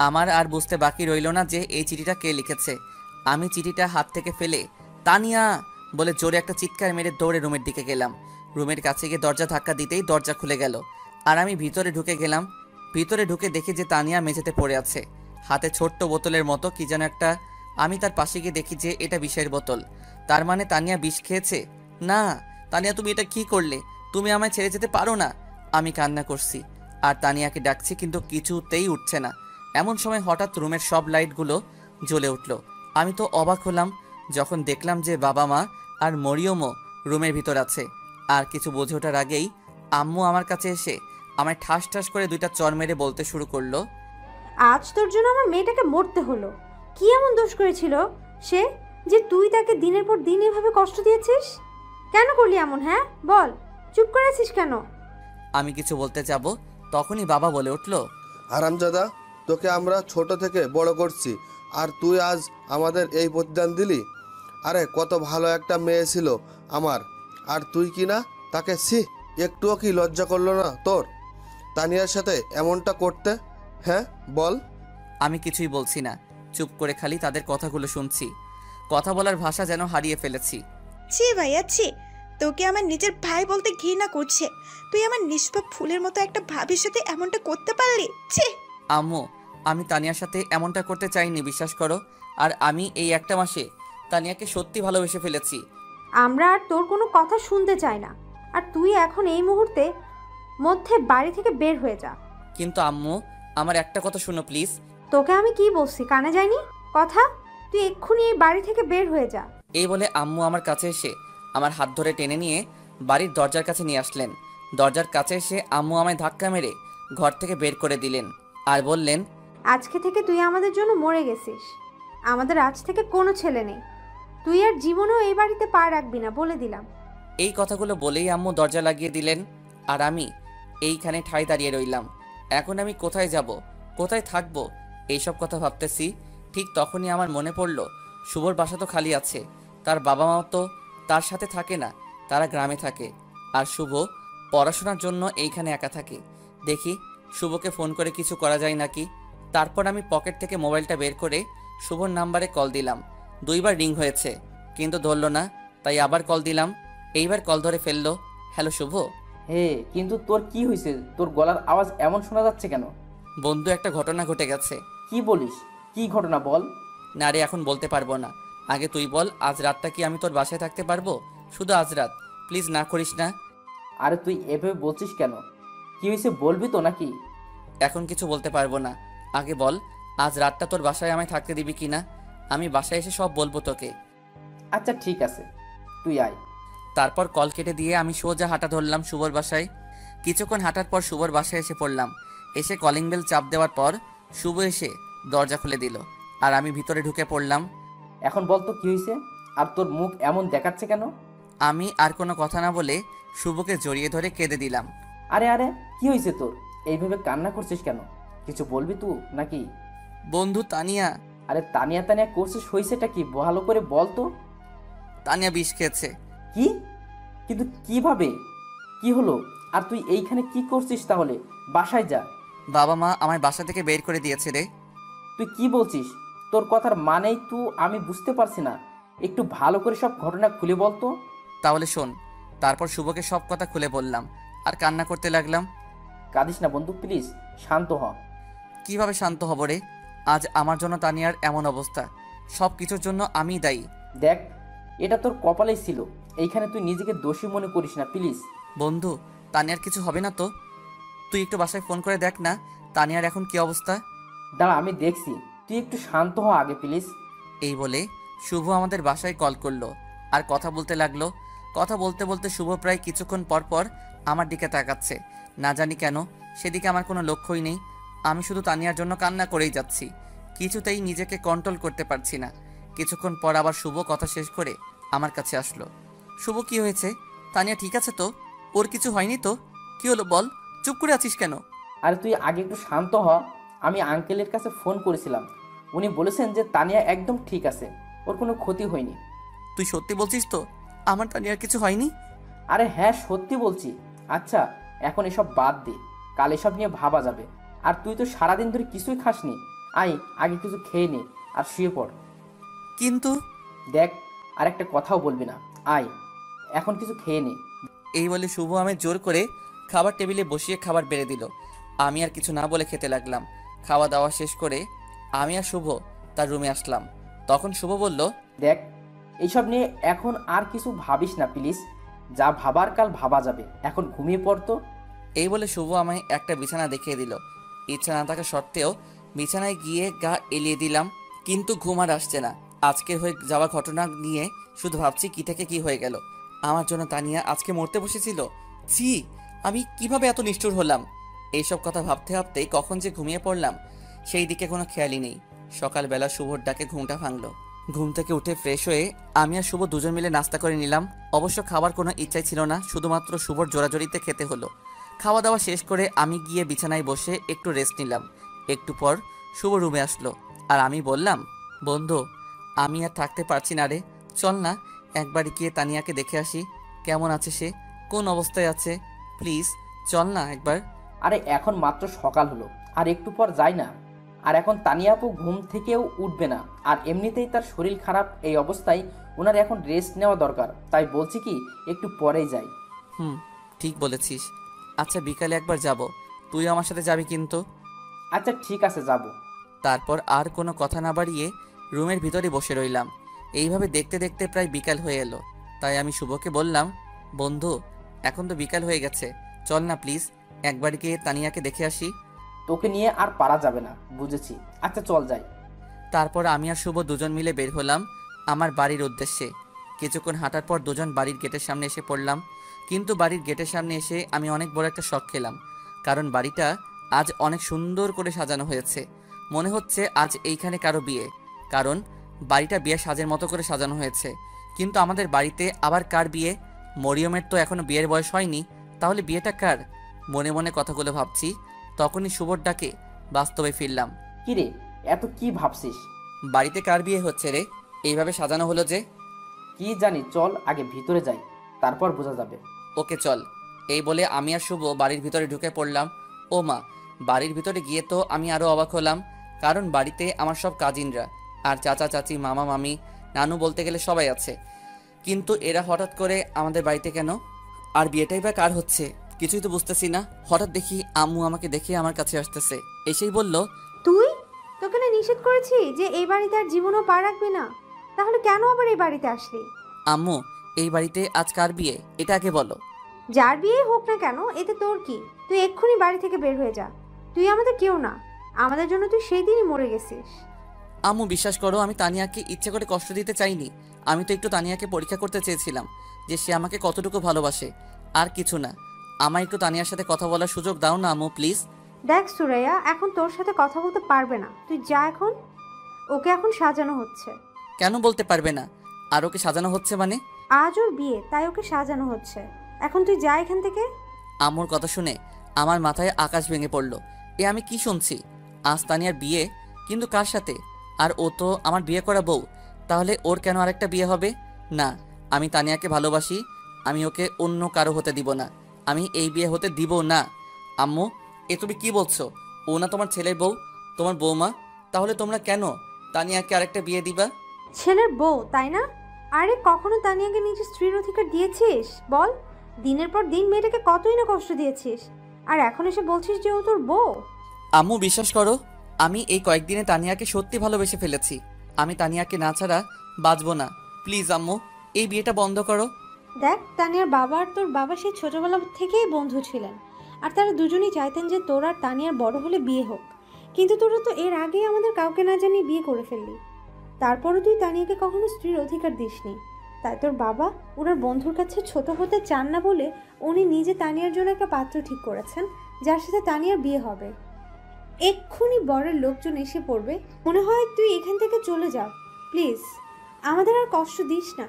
আমার আর বুঝতে বাকি রইল না যে এই চিঠিটা কে লিখেছে। আমি চিঠিটা হাত থেকে ফেলে তানিয়া বলে জোরে একটা চিৎকার মেরে দৌড়ে রুমের দিকে গেলাম। রুমের কাছে গিয়ে দরজা ধাক্কা দিতেই দরজা খুলে গেল, আর আমি ভিতরে ঢুকে গেলাম। ভিতরে ঢুকে দেখি যে তানিয়া মেঝেতে পড়ে আছে, হাতে ছোট্ট বোতলের মতো কি যেন একটা। আমি তার পাশে গিয়ে দেখি যে এটা বিষের বোতল। তার মানে তানিয়া বিষ খেয়েছে। না তানিয়া, তুমি এটা কি করলে? তুমি আমায় ছেড়ে যেতে পারো না। আমি কান্না করছি আর তানিয়াকে ডাকছি, কিন্তু কিছুতেই উঠছে না। এমন সময় হঠাৎ রুমের সব লাইটগুলো জ্বলে উঠল। আমি তো অবাক হলাম যখন দেখলাম যে বাবা মা আর মরিয়মও রুমের ভিতর আছে। আর কিছু বুঝে ওঠার আগেই আম্মু আমার কাছে এসে আমায় ঠাস ঠাস করে 2টা চড় মেরে বলতে শুরু করলো, আজ তোর জন্য আমার মেয়েটাকে মরতে হলো। কি এমন দোষ করেছিল সে যে তুই তাকে দিনের পর দিন এভাবে কষ্ট দিয়েছিস? কেন করলি এমন? হ্যাঁ বল, চুপ করে আছিস কেন? আমি কিছু বলতে যাব, তখনই বাবা বলে উঠল, আরামজাদা, তোকে আমরা ছোট থেকে বড় করছি, আর তুই আজ আমাদের এই প্রতিদান দিলি? আরে কত ভালো একটা মেয়ে ছিল আমার, আর তুই কি না তাকে একটুও কি লজ্জা করলো না তোর তানিয়ার সাথে এমনটা করতে? হ্যাঁ বল। আমি কিছুই বলছি না, চুপ করে খালি তাদের কথাগুলো শুনছি। কথা বলার ভাষা যেন হারিয়ে ফেলেছি। ছি ভাইয়া ছি, তোকে আমার নিজের ভাই বলতে ঘৃণা করছে। তুই আমার নিষ্পাপ ফুলের মতো একটা ভাবির সাথে এমনটা করতে পারলি? ছি। আম্মু, আমি তানিয়ার সাথে এমনটা করতে চাইনি, বিশ্বাস করো। আর আমি এই একটা মাসে তানিয়াকে সত্যি ভালোবেসে ফেলেছি। আমরা আর তোর কোনো কথা শুনতে চাই না। আর তুই এখন এই মুহূর্তে মধ্যে বাড়ি থেকে বের হয়ে যা। কিন্তু আম্মু, আমার একটা কথা শুনো প্লিজ। তোকে আমি কি বলছি, কানে যায়নি কথা? তুই এক্ষুনি এই বাড়ি থেকে বের হয়ে যা। এই বলে আম্মু আমার কাছে এসে আমার হাত ধরে টেনে নিয়ে বাড়ির দরজার কাছে নিয়ে আসলেন। দরজার কাছে এসে আম্মু আমায় ধাক্কা মেরে ঘর থেকে বের করে দিলেন আর বললেন, আজকে থেকে তুই আমাদের জন্য মরে গেছিস। আমাদের আজ থেকে কোনো ছেলে নেই। তুই আর জীবনেও এই বাড়িতে পা রাখবি না, বলে দিলাম। এই কথাগুলো বলেই আম্মু দরজা লাগিয়ে দিলেন আর আমি এইখানে ঠায় দাঁড়িয়ে রইলাম। এখন আমি কোথায় যাব, কোথায় থাকবো, এইসব কথা ভাবতেছি। ঠিক তখনই আমার মনে পড়ল শুভর বাসা তো খালি আছে, তার বাবা মা তো তার সাথে থাকে না, তারা গ্রামে থাকে। আর শুভ পড়াশোনার জন্য এইখানে একা থাকে। দেখি শুভকে ফোন করে কিছু করা যায় নাকি। তারপর আমি পকেট থেকে মোবাইলটা বের করে শুভর নাম্বারে কল দিলাম। 2 বার রিং হয়েছে কিন্তু ধরলো না, তাই আবার কল দিলাম। এইবার কল ধরে ফেললো। হ্যালো শুভ। হে, কিন্তু তোর কি হয়েছে? তোর গলার আওয়াজ এমন শোনা যাচ্ছে কেন? বন্ধু, একটা ঘটনা ঘটে গেছে। কি বলিস? কি ঘটনা বল। না রে, এখন বলতে পারবো না। আগে তুই বল, আজ রাতটা কি আমি তোর বাসায় থাকতে পারবো? শুধু আজ রাত, প্লিজ না করিস না। আরে তুই এভাবে বলছিস কেন? কি হয়েছে বলবি তো নাকি? এখন কিছু বলতে পারবো না। আগে বল, আজ রাতটা তোর বাসায় আমায় থাকতে দিবি কি না? আমি বাসায় এসে সব বলবো তোকে। আচ্ছা ঠিক আছে, তুই আয়। তারপর কল কেটে দিয়ে আমি সোজা হাঁটা ধরলাম শুভর বাসায়। কিছুক্ষণ হাঁটার পর শুভর বাসায় এসে পড়লাম। এসে কলিং বেল চাপ দেওয়ার পর শুভ এসে দরজা খুলে দিল আর আমি ভিতরে ঢুকে পড়লাম। এখন বল তো কি হয়েছে, আর তোর মুখ এমন দেখাচ্ছে কেন? আমি আর কোনো কথা না বলে শুভকে জড়িয়ে ধরে কেঁদে দিলাম। আরে আরে, কি হয়েছে তোর? এইভাবে কান্না করছিস কেন? কিছু বলবি তুই নাকি? বন্ধু, তানিয়া। আরে তানিয়া তানিয়া করছিস, হয়েছেটা কি ভালো করে বল তো। তানিয়া বিষ খেয়েছে। কি? কিন্তু কিভাবে? কি হলো? আর তুই এইখানে কি করছিস তাহলে? বাসায় যা। বাবা মা আমায় বাসা থেকে বের করে দিয়েছে রে। তুই কি বলছিস? তোর কথার মানেই তুই আমি বুঝতে পারছি না। একটু ভালো করে সব ঘটনা খুলে বল তো। তাহলে শোন। তারপর শুভকে সব কথা খুলে বললাম আর কান্না করতে লাগলাম। কাঁদিস না বন্ধু, প্লিজ শান্ত হ। কিভাবে শান্ত হব রে? আজ আমার জন্য তানিয়ার এমন অবস্থা, সব কিছুর জন্য আমিই দায়ী। দেখ, এটা তোর কপালেই ছিল। এইখানে তুই নিজেকে দোষী মনে করিস না প্লিজ। বন্ধু, তানিয়ার কিছু হবে না তো? তুই একটু বাসায় ফোন করে দেখ না তানিয়ার এখন কি অবস্থা। দাঁড়া, আমি দেখছি। তুই একটু শান্ত হ আগে প্লিজ। এই বলে শুভ আমাদের বাসায় কল করলো আর কথা বলতে লাগলো। কথা বলতে বলতে শুভ প্রায় কিছুক্ষণ পর পর আমার দিকে তাকাচ্ছে। না জানি কেন সেদিকে আমার কোনো লক্ষ্যই নেই। আমি শুধু তানিয়ার জন্য কান্না করেই যাচ্ছি, কিছুতেই নিজেকে কন্ট্রোল করতে পারছি না। কিছুক্ষণ পর আবার শুভ কথা শেষ করে আমার কাছে আসলো। শুভ, কি হয়েছে? তানিয়া ঠিক আছে তো? ওর কিছু হয়নি তো? কি হলো বল, চুপ করে আছিস কেন? আরে তুই আগে একটু শান্ত হ। আমি আঙ্কেলের কাছে ফোন করেছিলাম, উনি বলেছেন যে তানিয়া একদম ঠিক আছে, ওর কোনো ক্ষতি হয়নি। তুই সত্যি বলছিস তো আমার তানিয়ার কিছু হয়নি? আরে হ্যাঁ, সত্যি বলছি। আচ্ছা, এখন এসব বাদ দে, কাল এসব নিয়ে ভাবা যাবে। আর তুই তো সারাদিন ধরে কিছুই খাসনি। আয়, আগে কিছু খেয়ে নে আর শুয়ে পড়। কিন্তু দেখ, আর একটা কথাও বলবি না। আয়, এখন কিছু খেয়ে নে। এই বলে শুভ আমি জোর করে খাবার টেবিলে বসিয়ে খাবার বেড়ে দিল। আমি আর কিছু না বলে খেতে লাগলাম। খাওয়া দাওয়া শেষ করে আমি আর শুভ তার রুমে আসলাম। তখন শুভ বলল, দেখ, এইসব নিয়ে এখন আর কিছু ভাবিস না প্লিজ। যা ভাবার কাল ভাবা যাবে, এখন ঘুমিয়ে পড়তো। এই বলে শুভ আমায় একটা বিছানা দেখিয়ে দিল। ইচ্ছা না থাকা সত্ত্বেও বিছানায় গিয়ে গা এলিয়ে দিলাম, কিন্তু ঘুম আর আসছে না। আজকের হয়ে যাওয়া ঘটনা নিয়ে শুধু ভাবছি কি থেকে কি হয়ে গেল। আমার জন্য তানিয়া আজকে মরতে বসেছিল। ছি, আমি কিভাবে এত নিষ্ঠুর হলাম? এইসব কথা ভাবতে ভাবতেই কখন যে ঘুমিয়ে পড়লাম সেই দিকে কোনো খেয়ালই নেই। সকালবেলা শুভর ডাকে ঘুমটা ভাঙলো। ঘুম থেকে উঠে ফ্রেশ হয়ে আমি আর শুভ দুজন মিলে নাস্তা করে নিলাম। অবশ্য খাবার কোনো ইচ্ছাই ছিল না, শুধুমাত্র শুভর জোরাজোরিতে খেতে হলো। খাওয়া দাওয়া শেষ করে আমি গিয়ে বিছানায় বসে একটু রেস্ট নিলাম। একটু পর শুভ রুমে আসলো আর আমি বললাম, বন্ধু, আমি আর থাকতে পারছি না রে, চল না একবার গিয়ে তানিয়াকে দেখে আসি। কেমন আছে সে, কোন অবস্থায় আছে? প্লিজ চল না একবার। আরে এখন মাত্র সকাল হলো, আর একটু পর যাই না। আর এখন তানিয়া আপু ঘুম থেকেও উঠবে না, আর এমনিতেই তার শরীর খারাপ। এই অবস্থায় ওনার এখন রেস্ট নেওয়া দরকার, তাই বলছি কি একটু পরেই যাই। ঠিক বলেছিস। আচ্ছা, বিকালে একবার যাব, তুই আমার সাথে যাবি কিন্তু। আচ্ছা ঠিক আছে, যাব। তারপর আর কোনো কথা না বাড়িয়ে রুমের ভিতরে বসে রইলাম। এইভাবে দেখতে দেখতে প্রায় বিকাল হয়ে এলো। তাই আমি শুভকে বললাম, বন্ধু এখন তো বিকাল হয়ে গেছে, চল না প্লিজ একবার গিয়ে তানিয়াকে দেখে আসি। তোকে নিয়ে আর পারা যাবে না, বুঝেছি। আচ্ছা চল যাই। তারপর আমি আর শুভ দুজন মিলে বের হলাম আমার বাড়ির উদ্দেশ্যে। কিছুক্ষণ হাঁটার পর দুজন বাড়ির গেটের সামনে এসে পড়লাম। কিন্তু বাড়ির গেটের সামনে এসে আমি অনেক বড় একটা শক খেলাম, কারণ বাড়িটা আজ অনেক সুন্দর করে সাজানো হয়েছে। মনে হচ্ছে আজ এইখানে কারো বিয়ে, কারণ বাড়িটা বিয়ে সাজের মতো করে সাজানো হয়েছে। কিন্তু আমাদের বাড়িতে আবার কার বিয়ে? মরিয়মের তো এখনো বিয়ের বয়স হয়নি, তাহলে বিয়েটা কার? মনে মনে কথাগুলো ভাবছি, তখনই শুভর ডাকে বাস্তবে ফিরলাম। কি রে, এত কি ভাবছিস? বাড়িতে কার বিয়ে হচ্ছে রে? এইভাবে সাজানো হলো যে? কি জানি, চল আগে ভিতরে যাই, তারপর বোঝা যাবে। ওকে চল। এই বলে আমি আর শুভ বাড়ির ভিতরে ঢুকে পড়লাম। ও মা, বাড়ির ভিতরে গিয়ে তো আমি আরও অবাক হলাম, কারণ বাড়িতে আমার সব কাজিনরা আর চাচা চাচি মামা মামি নানু বলতে গেলে সবাই আছে। কিন্তু এরা হঠাৎ করে আমাদের বাড়িতে কেন? আর বিয়েটাই বা কার হচ্ছে কিছুই তো বুঝতেছি না। হঠাৎ দেখি আম্মু আমাকে দেখে আমার কাছে আসতেছে, এসেই বলল, তুই? তোকে না নিষেধ করেছি যে এই বাড়িতে আর জীবনও পা রাখবি না, তাহলে কেন আবার এই বাড়িতে আসলি? আম্মু এই বাড়িতে আজ কার বিয়ে এটা আগে বলো। যার বিয়ে হোক না কেন, এতে তোর কি? তুই এক্ষুনি বাড়ি থেকে বের হয়ে যা। তুই আমাদের কেউ না, আমাদের জন্য তুই সেই দিনই মরে গেছিস। আম্মু বিশ্বাস করো, আমি তানিয়াকে ইচ্ছে করে কষ্ট দিতে চাইনি। আমি তো একটু তানিয়াকে পরীক্ষা করতে চেয়েছিলাম যে সে আমাকে কতটুকু ভালোবাসে, আর কিছু না। আমায় একটু তানিয়ার সাথে কথা বলার সুযোগ দাও না আম্মু প্লিজ। দেখ সুরাইয়া, এখন তোর সাথে কথা বলতে পারবে না, তুই যা এখন। ওকে এখন সাজানো হচ্ছে। কেন বলতে পারবে না? আর ওকে সাজানো হচ্ছে মানে? আজ ওর বিয়ে, তাই ওকে সাজানো হচ্ছে। এখন তুই যা এখান থেকে। আম্মুর কথা শুনে আমার মাথায় আকাশ ভেঙে পড়ল। এ আমি কি শুনছি? আজ তানিয়ার বিয়ে, কিন্তু কার সাথে? আর ও তো আমার বিয়ে করা বউ, তাহলে ওর কেন আরেকটা বিয়ে হবে? না, আমি তানিয়াকে ভালোবাসি, আমি ওকে অন্য কারো হতে দিব না, আমি এই বিয়ে হতে দিব না। আম্মু এ তুমি কি বলছো? ও না তোমার ছেলের বউ, তোমার বৌমা, তাহলে তোমরা কেন তানিয়াকে আরেকটা বিয়ে দিবা? ছেলের বউ তাই না? আরে কখনো তানিয়াকে নিজের স্ত্রীর অধিকার দিয়েছিস বল? দিনের পর দিন মেয়েটাকে কতই না কষ্ট দিয়েছিস, আর এখন এসে বলছিস যে ও তোর বউ? আম্মু বিশ্বাস করো, আমি এই কয়েকদিনে তানিয়াকে সত্যি ভালোবেসে ফেলেছি। আমি তানিয়াকে না ছাড়া বাঁচবো না। প্লিজ আম্মু এই বিয়েটা বন্ধ করো। দেখ, তানিয়ার বাবা আর তোর বাবা সেই ছোটবেলা থেকেই বন্ধু ছিলেন, আর তারা দুজনেই চাইতেন যে তোর আর তানিয়ার বড় হলে বিয়ে হোক। কিন্তু তোরা তো এর আগেই আমাদের কাউকে না জানিয়ে বিয়ে করে ফেললি। তারপরও তুই তানিয়াকে কখনো স্ত্রীর অধিকার দিসনি। তাই তোর বাবা ওনার বন্ধুর কাছে ছোট হতে চান না বলে উনি নিজে তানিয়ার জন্য একটা পাত্র ঠিক করেছেন, যার সাথে তানিয়ার বিয়ে হবে। এক্ষুনি বরের লোকজন এসে পড়বে, মনে হয় তুই এখান থেকে চলে যা প্লিজ, আমাদের আর কষ্ট দিস না।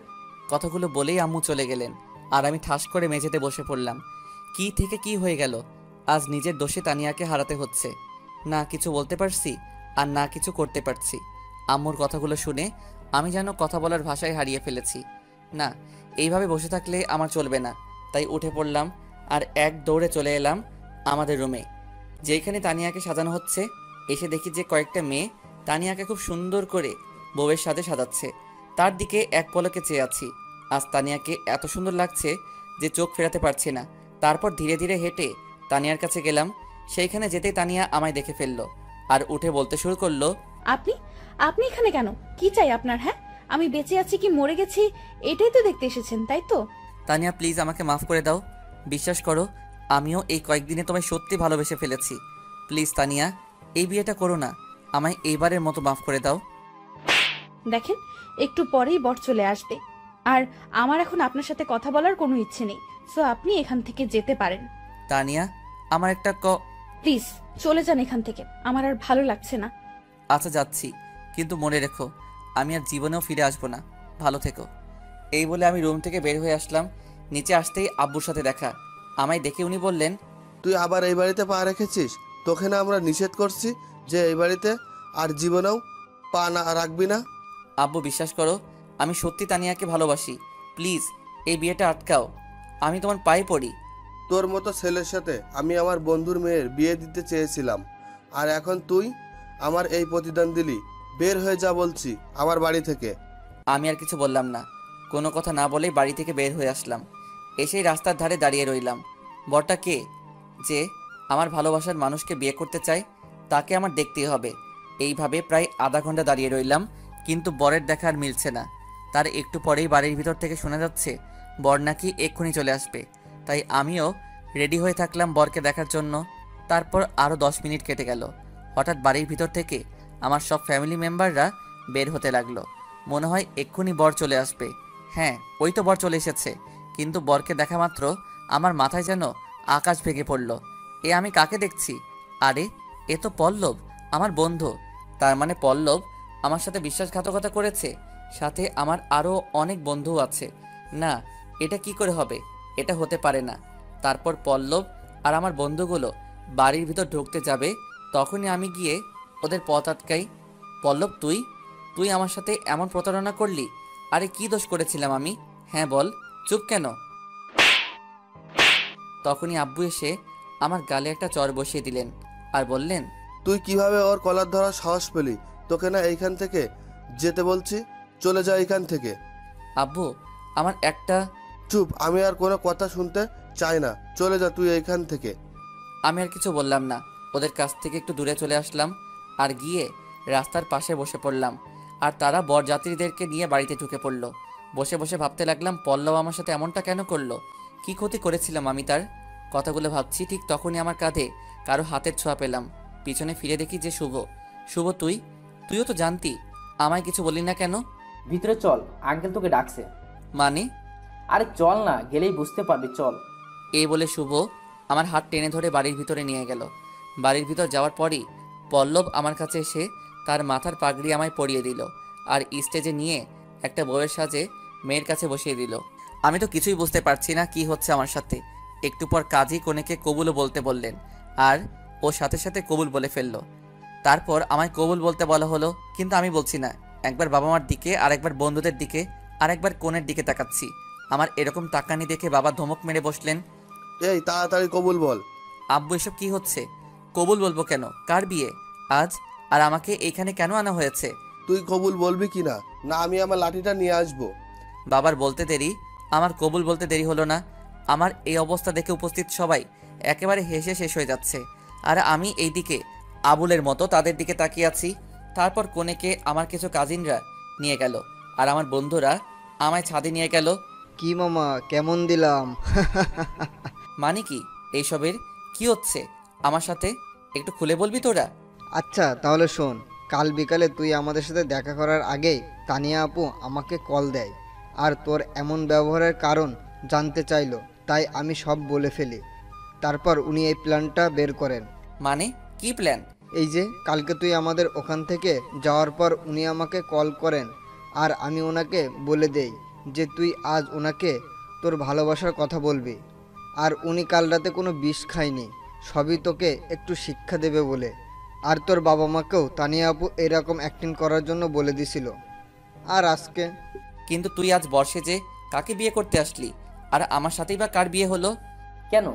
কথাগুলো বলেই আম্মু চলে গেলেন, আর আমি ঠাস করে মেঝেতে বসে পড়লাম। কি থেকে কি হয়ে গেল? আজ নিজের দোষে তানিয়াকে হারাতে হচ্ছে। না কিছু বলতে পারছি, আর না কিছু করতে পারছি। আম্মুর কথাগুলো শুনে আমি যেন কথা বলার ভাষায় হারিয়ে ফেলেছি। না, এইভাবে বসে থাকলে আমার চলবে না। তাই উঠে পড়লাম আর এক দৌড়ে চলে এলাম আমাদের রুমে, যেখানে তানিয়াকে সাজানো হচ্ছে। এসে দেখি যে কয়েকটা মেয়ে তানিয়াকে খুব সুন্দর করে বউয়ের সাথে সাজাচ্ছে। তার দিকে এক পলকে চেয়ে আছি। আজ তানিয়াকে এত সুন্দর লাগছে যে চোখ ফেরাতে পারছি না। তারপর ধীরে ধীরে হেঁটে তানিয়ার কাছে গেলাম। সেইখানে যেতেই তানিয়া আমায় দেখে ফেললো আর উঠে বলতে শুরু করলো, আপনি আপনি এখানে কেন? কি চাই আপনার? হ্যাঁ, আমি বেঁচে আছি কি মরে গেছি এটাই তো দেখতে এসেছেন, তাই তো? তানিয়া প্লিজ আমাকে মাফ করে দাও। বিশ্বাস করো, আমিও এই কয়েকদিনে তোমায় সত্যি ভালোবেসে ফেলেছি। প্লিজ তানিয়া এই বিয়েটা করো না, আমায় এইবারের মতো মাফ করে দাও। দেখেন, একটু পরেই বর চলে আসবে, আর আমার এখন আপনার সাথে কথা বলার কোনো ইচ্ছে নেই। সো আপনি এখান থেকে যেতে পারেন। তানিয়া আমার একটা প্লিজ চলে যান এখান থেকে, আমার আর ভালো লাগছে না। আচ্ছা যাচ্ছি, কিন্তু মনে রেখো আমি আর জীবনেও ফিরে আসবো না। ভালো থেকো। এই বলে আমি রুম থেকে বের হয়ে আসলাম। নিচে আসতেই আব্বুর সাথে দেখা। আমায় দেখে উনি বললেন, তুই আবার এই বাড়িতে পা রেখেছিস? তোকে না আমরা নিষেধ করছি যে এই বাড়িতে আর জীবনেও পা না রাখবি না? আব্বু বিশ্বাস করো, আমি সত্যি তানিয়াকে ভালোবাসি। প্লিজ এই বিয়েটা আটকাও, আমি তোমার পায়ে পড়ি। তোর মতো ছেলের সাথে আমি আমার বন্ধুর মেয়ের বিয়ে দিতে চেয়েছিলাম, আর এখন তুই আমার এই প্রতিদান দিলি। বের হয়ে যা বলছি আমার বাড়ি থেকে। আমি আর কিছু বললাম না, কোনো কথা না বলেই বাড়ি থেকে বের হয়ে আসলাম। এসেই রাস্তার ধারে দাঁড়িয়ে রইলাম। বরটা কে যে আমার ভালোবাসার মানুষকে বিয়ে করতে চায়, তাকে আমার দেখতেই হবে। এইভাবে প্রায় আধা ঘন্টা দাঁড়িয়ে রইলাম, কিন্তু বরের দেখা আর মিলছে না। তার একটু পরেই বাড়ির ভিতর থেকে শোনা যাচ্ছে বর নাকি এক্ষুনি চলে আসবে। তাই আমিও রেডি হয়ে থাকলাম বরকে দেখার জন্য। তারপর আরও 10 মিনিট কেটে গেল। হঠাৎ বাড়ির ভিতর থেকে আমার সব ফ্যামিলি মেম্বাররা বের হতে লাগলো। মনে হয় এক্ষুনি বর চলে আসবে। হ্যাঁ, ওই তো বর চলে এসেছে। কিন্তু বরকে দেখা মাত্র আমার মাথায় যেন আকাশ ভেঙে পড়ল। এ আমি কাকে দেখছি? আরে, এ তো পল্লব, আমার বন্ধু। তার মানে পল্লব আমার সাথে বিশ্বাসঘাতকতা করেছে। সাথে আমার আরও অনেক বন্ধু আছে। না, এটা কি করে হবে? এটা হতে পারে না। তারপর পল্লব আর আমার বন্ধুগুলো বাড়ির ভিতর ঢুকতে যাবে, তখনই আমি গিয়ে ওদের পথ আটকাই। পল্লব, তুই আমার সাথে এমন প্রতারণা করলি? আরে কি দোষ করেছিলাম আমি? হ্যাঁ বল, চুপ কেন? তখনই আব্বু এসে আমার গালে একটা চড় বসিয়ে দিলেন আর বললেন, তুই কিভাবে ওর কলার ধরার সাহস পেলি? তোকে না এইখান থেকে যেতে বলছি, চলে যা এইখান থেকে। আব্বু, আমার একটা... চুপ, আমি আর কোনো কথা শুনতে চাই না, চলে যা তুই এইখান থেকে। আমি আর কিছু বললাম না। ওদের কাছ থেকে একটু দূরে চলে আসলাম আর গিয়ে রাস্তার পাশে বসে পড়লাম। আর তারা বরযাত্রীদেরকে নিয়ে বাড়িতে ঢুকে পড়লো। বসে বসে ভাবতে লাগলাম, পল্লব আমার সাথে এমনটা কেন করলো? কি ক্ষতি করেছিলাম আমি তার? কথাগুলো ভাবছি, ঠিক তখনই আমার কাঁধে কারো হাতের ছোঁয়া পেলাম। পিছনে ফিরে দেখি যে শুভ, তুইও তো জানতি, আমায় কিছু বললি না কেন? ভিতরে চল, আঙ্কেল তোকে ডাকছে। মানে? আরে চল না, গেলেই বুঝতে পারবি, চল। এই বলে শুভ আমার হাত টেনে ধরে বাড়ির ভিতরে নিয়ে গেল। বাড়ির ভিতর যাওয়ার পরই পল্লব আমার কাছে এসে তার মাথার পাগড়ি আমায় পরিয়ে দিল আর স্টেজে নিয়ে একটা বউয়ের সাজে মেয়ের কাছে বসিয়ে দিল। আমি তো কিছুই বুঝতে পারছি না কি হচ্ছে আমার সাথে। একটু পর কাজী কনেকে কবুলও বলতে বললেন আর ও সাথে সাথে কবুল বলে ফেললো। তারপর আমায় কবুল বলতে বলা হলো, কিন্তু আমি বলছি না। একবার বাবা মার দিকে, আর একবার বন্ধুদের দিকে, আর একবার কনের দিকে তাকাচ্ছি। আমার এরকম তাকানি দেখে বাবা ধমক মেরে বসলেন, এই তাড়াতাড়ি কবুল বল। আব্বু, এসব কি হচ্ছে? কবুল বলবো কেন? কার বিয়ে আজ? আর আমাকে এইখানে কেন আনা হয়েছে? তুই কবুল বলবি কি না? না আমি আমার লাঠিটা নিয়ে আসবো। বাবার বলতে দেরি, আমার কবুল বলতে দেরি হলো না। আমার এই অবস্থা দেখে উপস্থিত সবাই একেবারে হেসে শেষ হয়ে যাচ্ছে। আর আমি এই দিকে আবুলের মতো তাদের দিকে তাকিয়ে আছি। তারপর কনেকে আমার কিছু কাজিনরা নিয়ে গেল আর আমার বন্ধুরা আমায় ছাদে নিয়ে গেল। কি মামা, কেমন দিলাম? মানে কি এইসবের? কি হচ্ছে আমার সাথে? একটু খুলে বলবি তোরা? আচ্ছা তাহলে শোন, কাল বিকালে তুই আমাদের সাথে দেখা করার আগেই তানিয়া আপু আমাকে কল দেয় আর তোর এমন ব্যবহারের কারণ জানতে চাইলো, তাই আমি সব বলে ফেলি। তারপর উনি এই প্ল্যানটা বের করেন। মানে কি প্ল্যান? এই যে কালকে তুই আমাদের ওখান থেকে যাওয়ার পর উনি আমাকে কল করেন আর আমি ওনাকে বলে দেই যে তুই আজ ওনাকে তোর ভালোবাসার কথা বলবি। আর উনি কাল রাতে কোনো বিষ খায়নি, সবই তোকে একটু শিক্ষা দেবে বলে। আর তোর বাবা মাকেও তানিয়া আপু এরকম অ্যাক্টিং করার জন্য বলে দিছিল। আর আজকে কিন্তু তুই আজ বর্ষে যে কাকে বিয়ে করতে আসলি? আর আমার সাথেই বা কার বিয়ে হলো? কেন,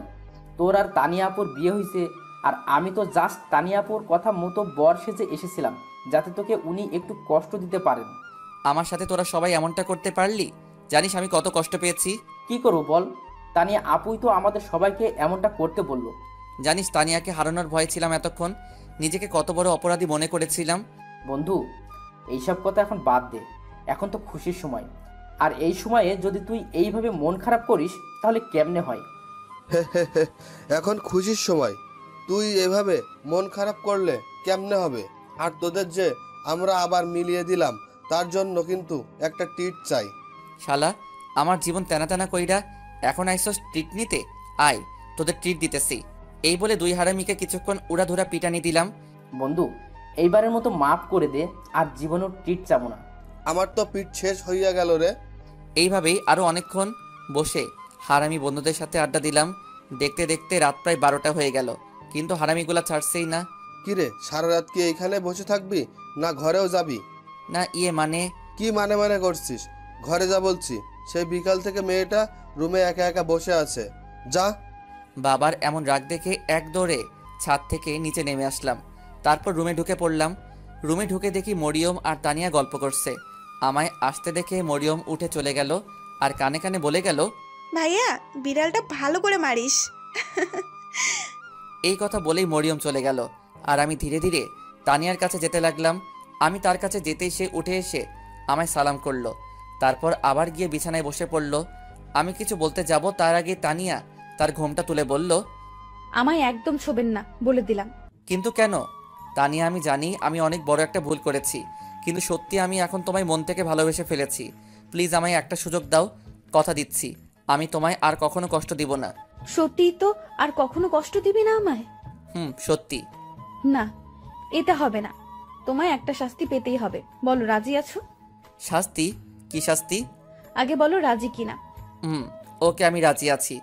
তোর আর তানিয়া আপুর বিয়ে হয়েছে, আর আমি তো জাস্ট তানিয়া আপুর কথা মতো বর সেজে এসেছিলাম, যাতে তোকে উনি একটু কষ্ট দিতে পারেন। আমার সাথে তোরা সবাই এমনটা করতে পারলি? জানিস আমি কত কষ্ট পেয়েছি? কি করবো বল, তানিয়া আপুই তো আমাদের সবাইকে এমনটা করতে বললো। জানিস তানিয়াকে হারানোর ভয়ে ছিলাম এতক্ষণ, নিজেকে কত বড় অপরাধী মনে করেছিলাম। বন্ধু, এইসব কথা এখন বাদ দে, এখন তো খুশির সময়। আর এই সময়ে যদি তুই এইভাবে মন খারাপ করিস তাহলে কেমনে হয়? এখন খুশির সময়, তুই এভাবে মন খারাপ করলে কেমনে হবে? আর তোদের যে আমরা আবার মিলিয়ে দিলাম, তার জন্য কিন্তু একটা ট্রিট চাই। শালা, আমার জীবন তেনা তেনা কইরা এখন আইসস ট্রিট নিতে? আয়, তোদের ট্রিট দিতেছি। এই বলে দুই হারামিকে কিছুক্ষণ উড়াধুরা পিটানি দিলাম। বন্ধু, এইবারের মতো মাফ করে দে, আর জীবনেও ট্রিট চাবো না। আমার তো পিঠ শেষ হইয়া গেল রে। এইভাবেই আরও অনেকক্ষণ বসে হারামি বন্ধুদের সাথে আড্ডা দিলাম। দেখতে দেখতে রাত প্রায় 12টা হয়ে গেল, কিন্তু হারামিগুলা ছাড়ছেই না। কিরে, সারা রাত কি এইখানে বসে থাকবি না ঘরেও যাবি? না মানে কি মানে করছিস? ঘরে যা বলছি। সেই বিকাল থেকে মেয়েটা রুমে একা একা বসে আছে, যা। বাবার এমন রাগ দেখে এক দৌড়ে ছাদ থেকে নিচে নেমে আসলাম। তারপর রুমে ঢুকে পড়লাম। রুমে ঢুকে দেখি মরিয়ম আর তানিয়া গল্প করছে। আমায় আসতে দেখে মরিয়ম উঠে চলে গেল আর কানে কানে বলে গেল, ভাইয়া, বিড়ালটা ভালো করে মারিস। এই কথা বলেই মরিয়ম চলে গেল আর আমি ধীরে ধীরে তানিয়ার কাছে যেতে লাগলাম। আমি তার কাছে যেতেই সে উঠে এসে আমায় সালাম করলো। তারপর আবার গিয়ে বিছানায় বসে পড়ল। আমি কিছু বলতে যাব তার আগে তানিয়া তার ঘোমটা তুলে বলল, আমায় একদম ছোবেন না বলে দিলাম। কিন্তু কেন? তানিয়া, আমি জানি আমি অনেক বড় একটা ভুল করেছি, কিন্তু সত্যি আমি এখন তোমায় মন থেকে ভালোবেসে ফেলেছি। প্লিজ আমায় একটা সুযোগ দাও, কথা দিচ্ছি আমি তোমায় আর কখনো কষ্ট দিব না। সত্যিই তো? আর কখনো কষ্ট দিবি না আমায়? সত্যি। না, এটা হবে না। তোমায় একটা শাস্তি পেতেই হবে। বলো রাজি আছো? শাস্তি? কি শাস্তি? আগে বলো রাজি কিনা। ওকে, আমি রাজি আছি,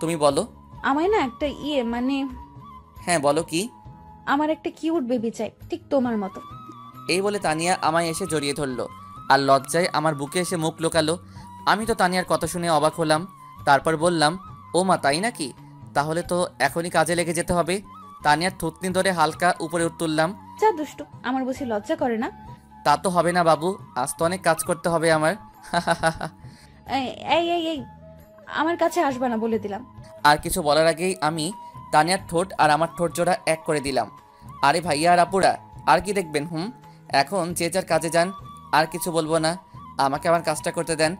তুমি বলো। আমায় না একটা মানে হ্যাঁ বলো কি? আমার একটা কিউট বেবি চাই, ঠিক তোমার মতো। এই বলে তানিয়া আমায় এসে জড়িয়ে ধরলো আর লজ্জায় আমার বুকে এসে মুখ লুকালো। আমি তো তানিয়ার কথা শুনে অবাক হলাম। তারপর বললাম, ও মা, তাই নাকি? তাহলে তো এখনই কাজে লেগে যেতে হবে। তানিয়ার থুতনি ধরে হালকা উপরে তুললাম। যা দুষ্টু, আমার বুঝি লজ্জা করে না? তা তো হবে না বাবু, আজ তো অনেক কাজ করতে হবে আমার। এই এই এই এই, আমার কাছে আসবা না বলে দিলাম। আর কিছু বলার আগেই আমি তানিয়ার ঠোঁট আর আমার ঠোঁট জোড়া এক করে দিলাম। আরে ভাইয়া আর আপুরা, আর কি দেখবেন? এখন যে যার কাজে যান, আর কিছু বলবো না, আমাকে আমার কাজটা করতে দেন।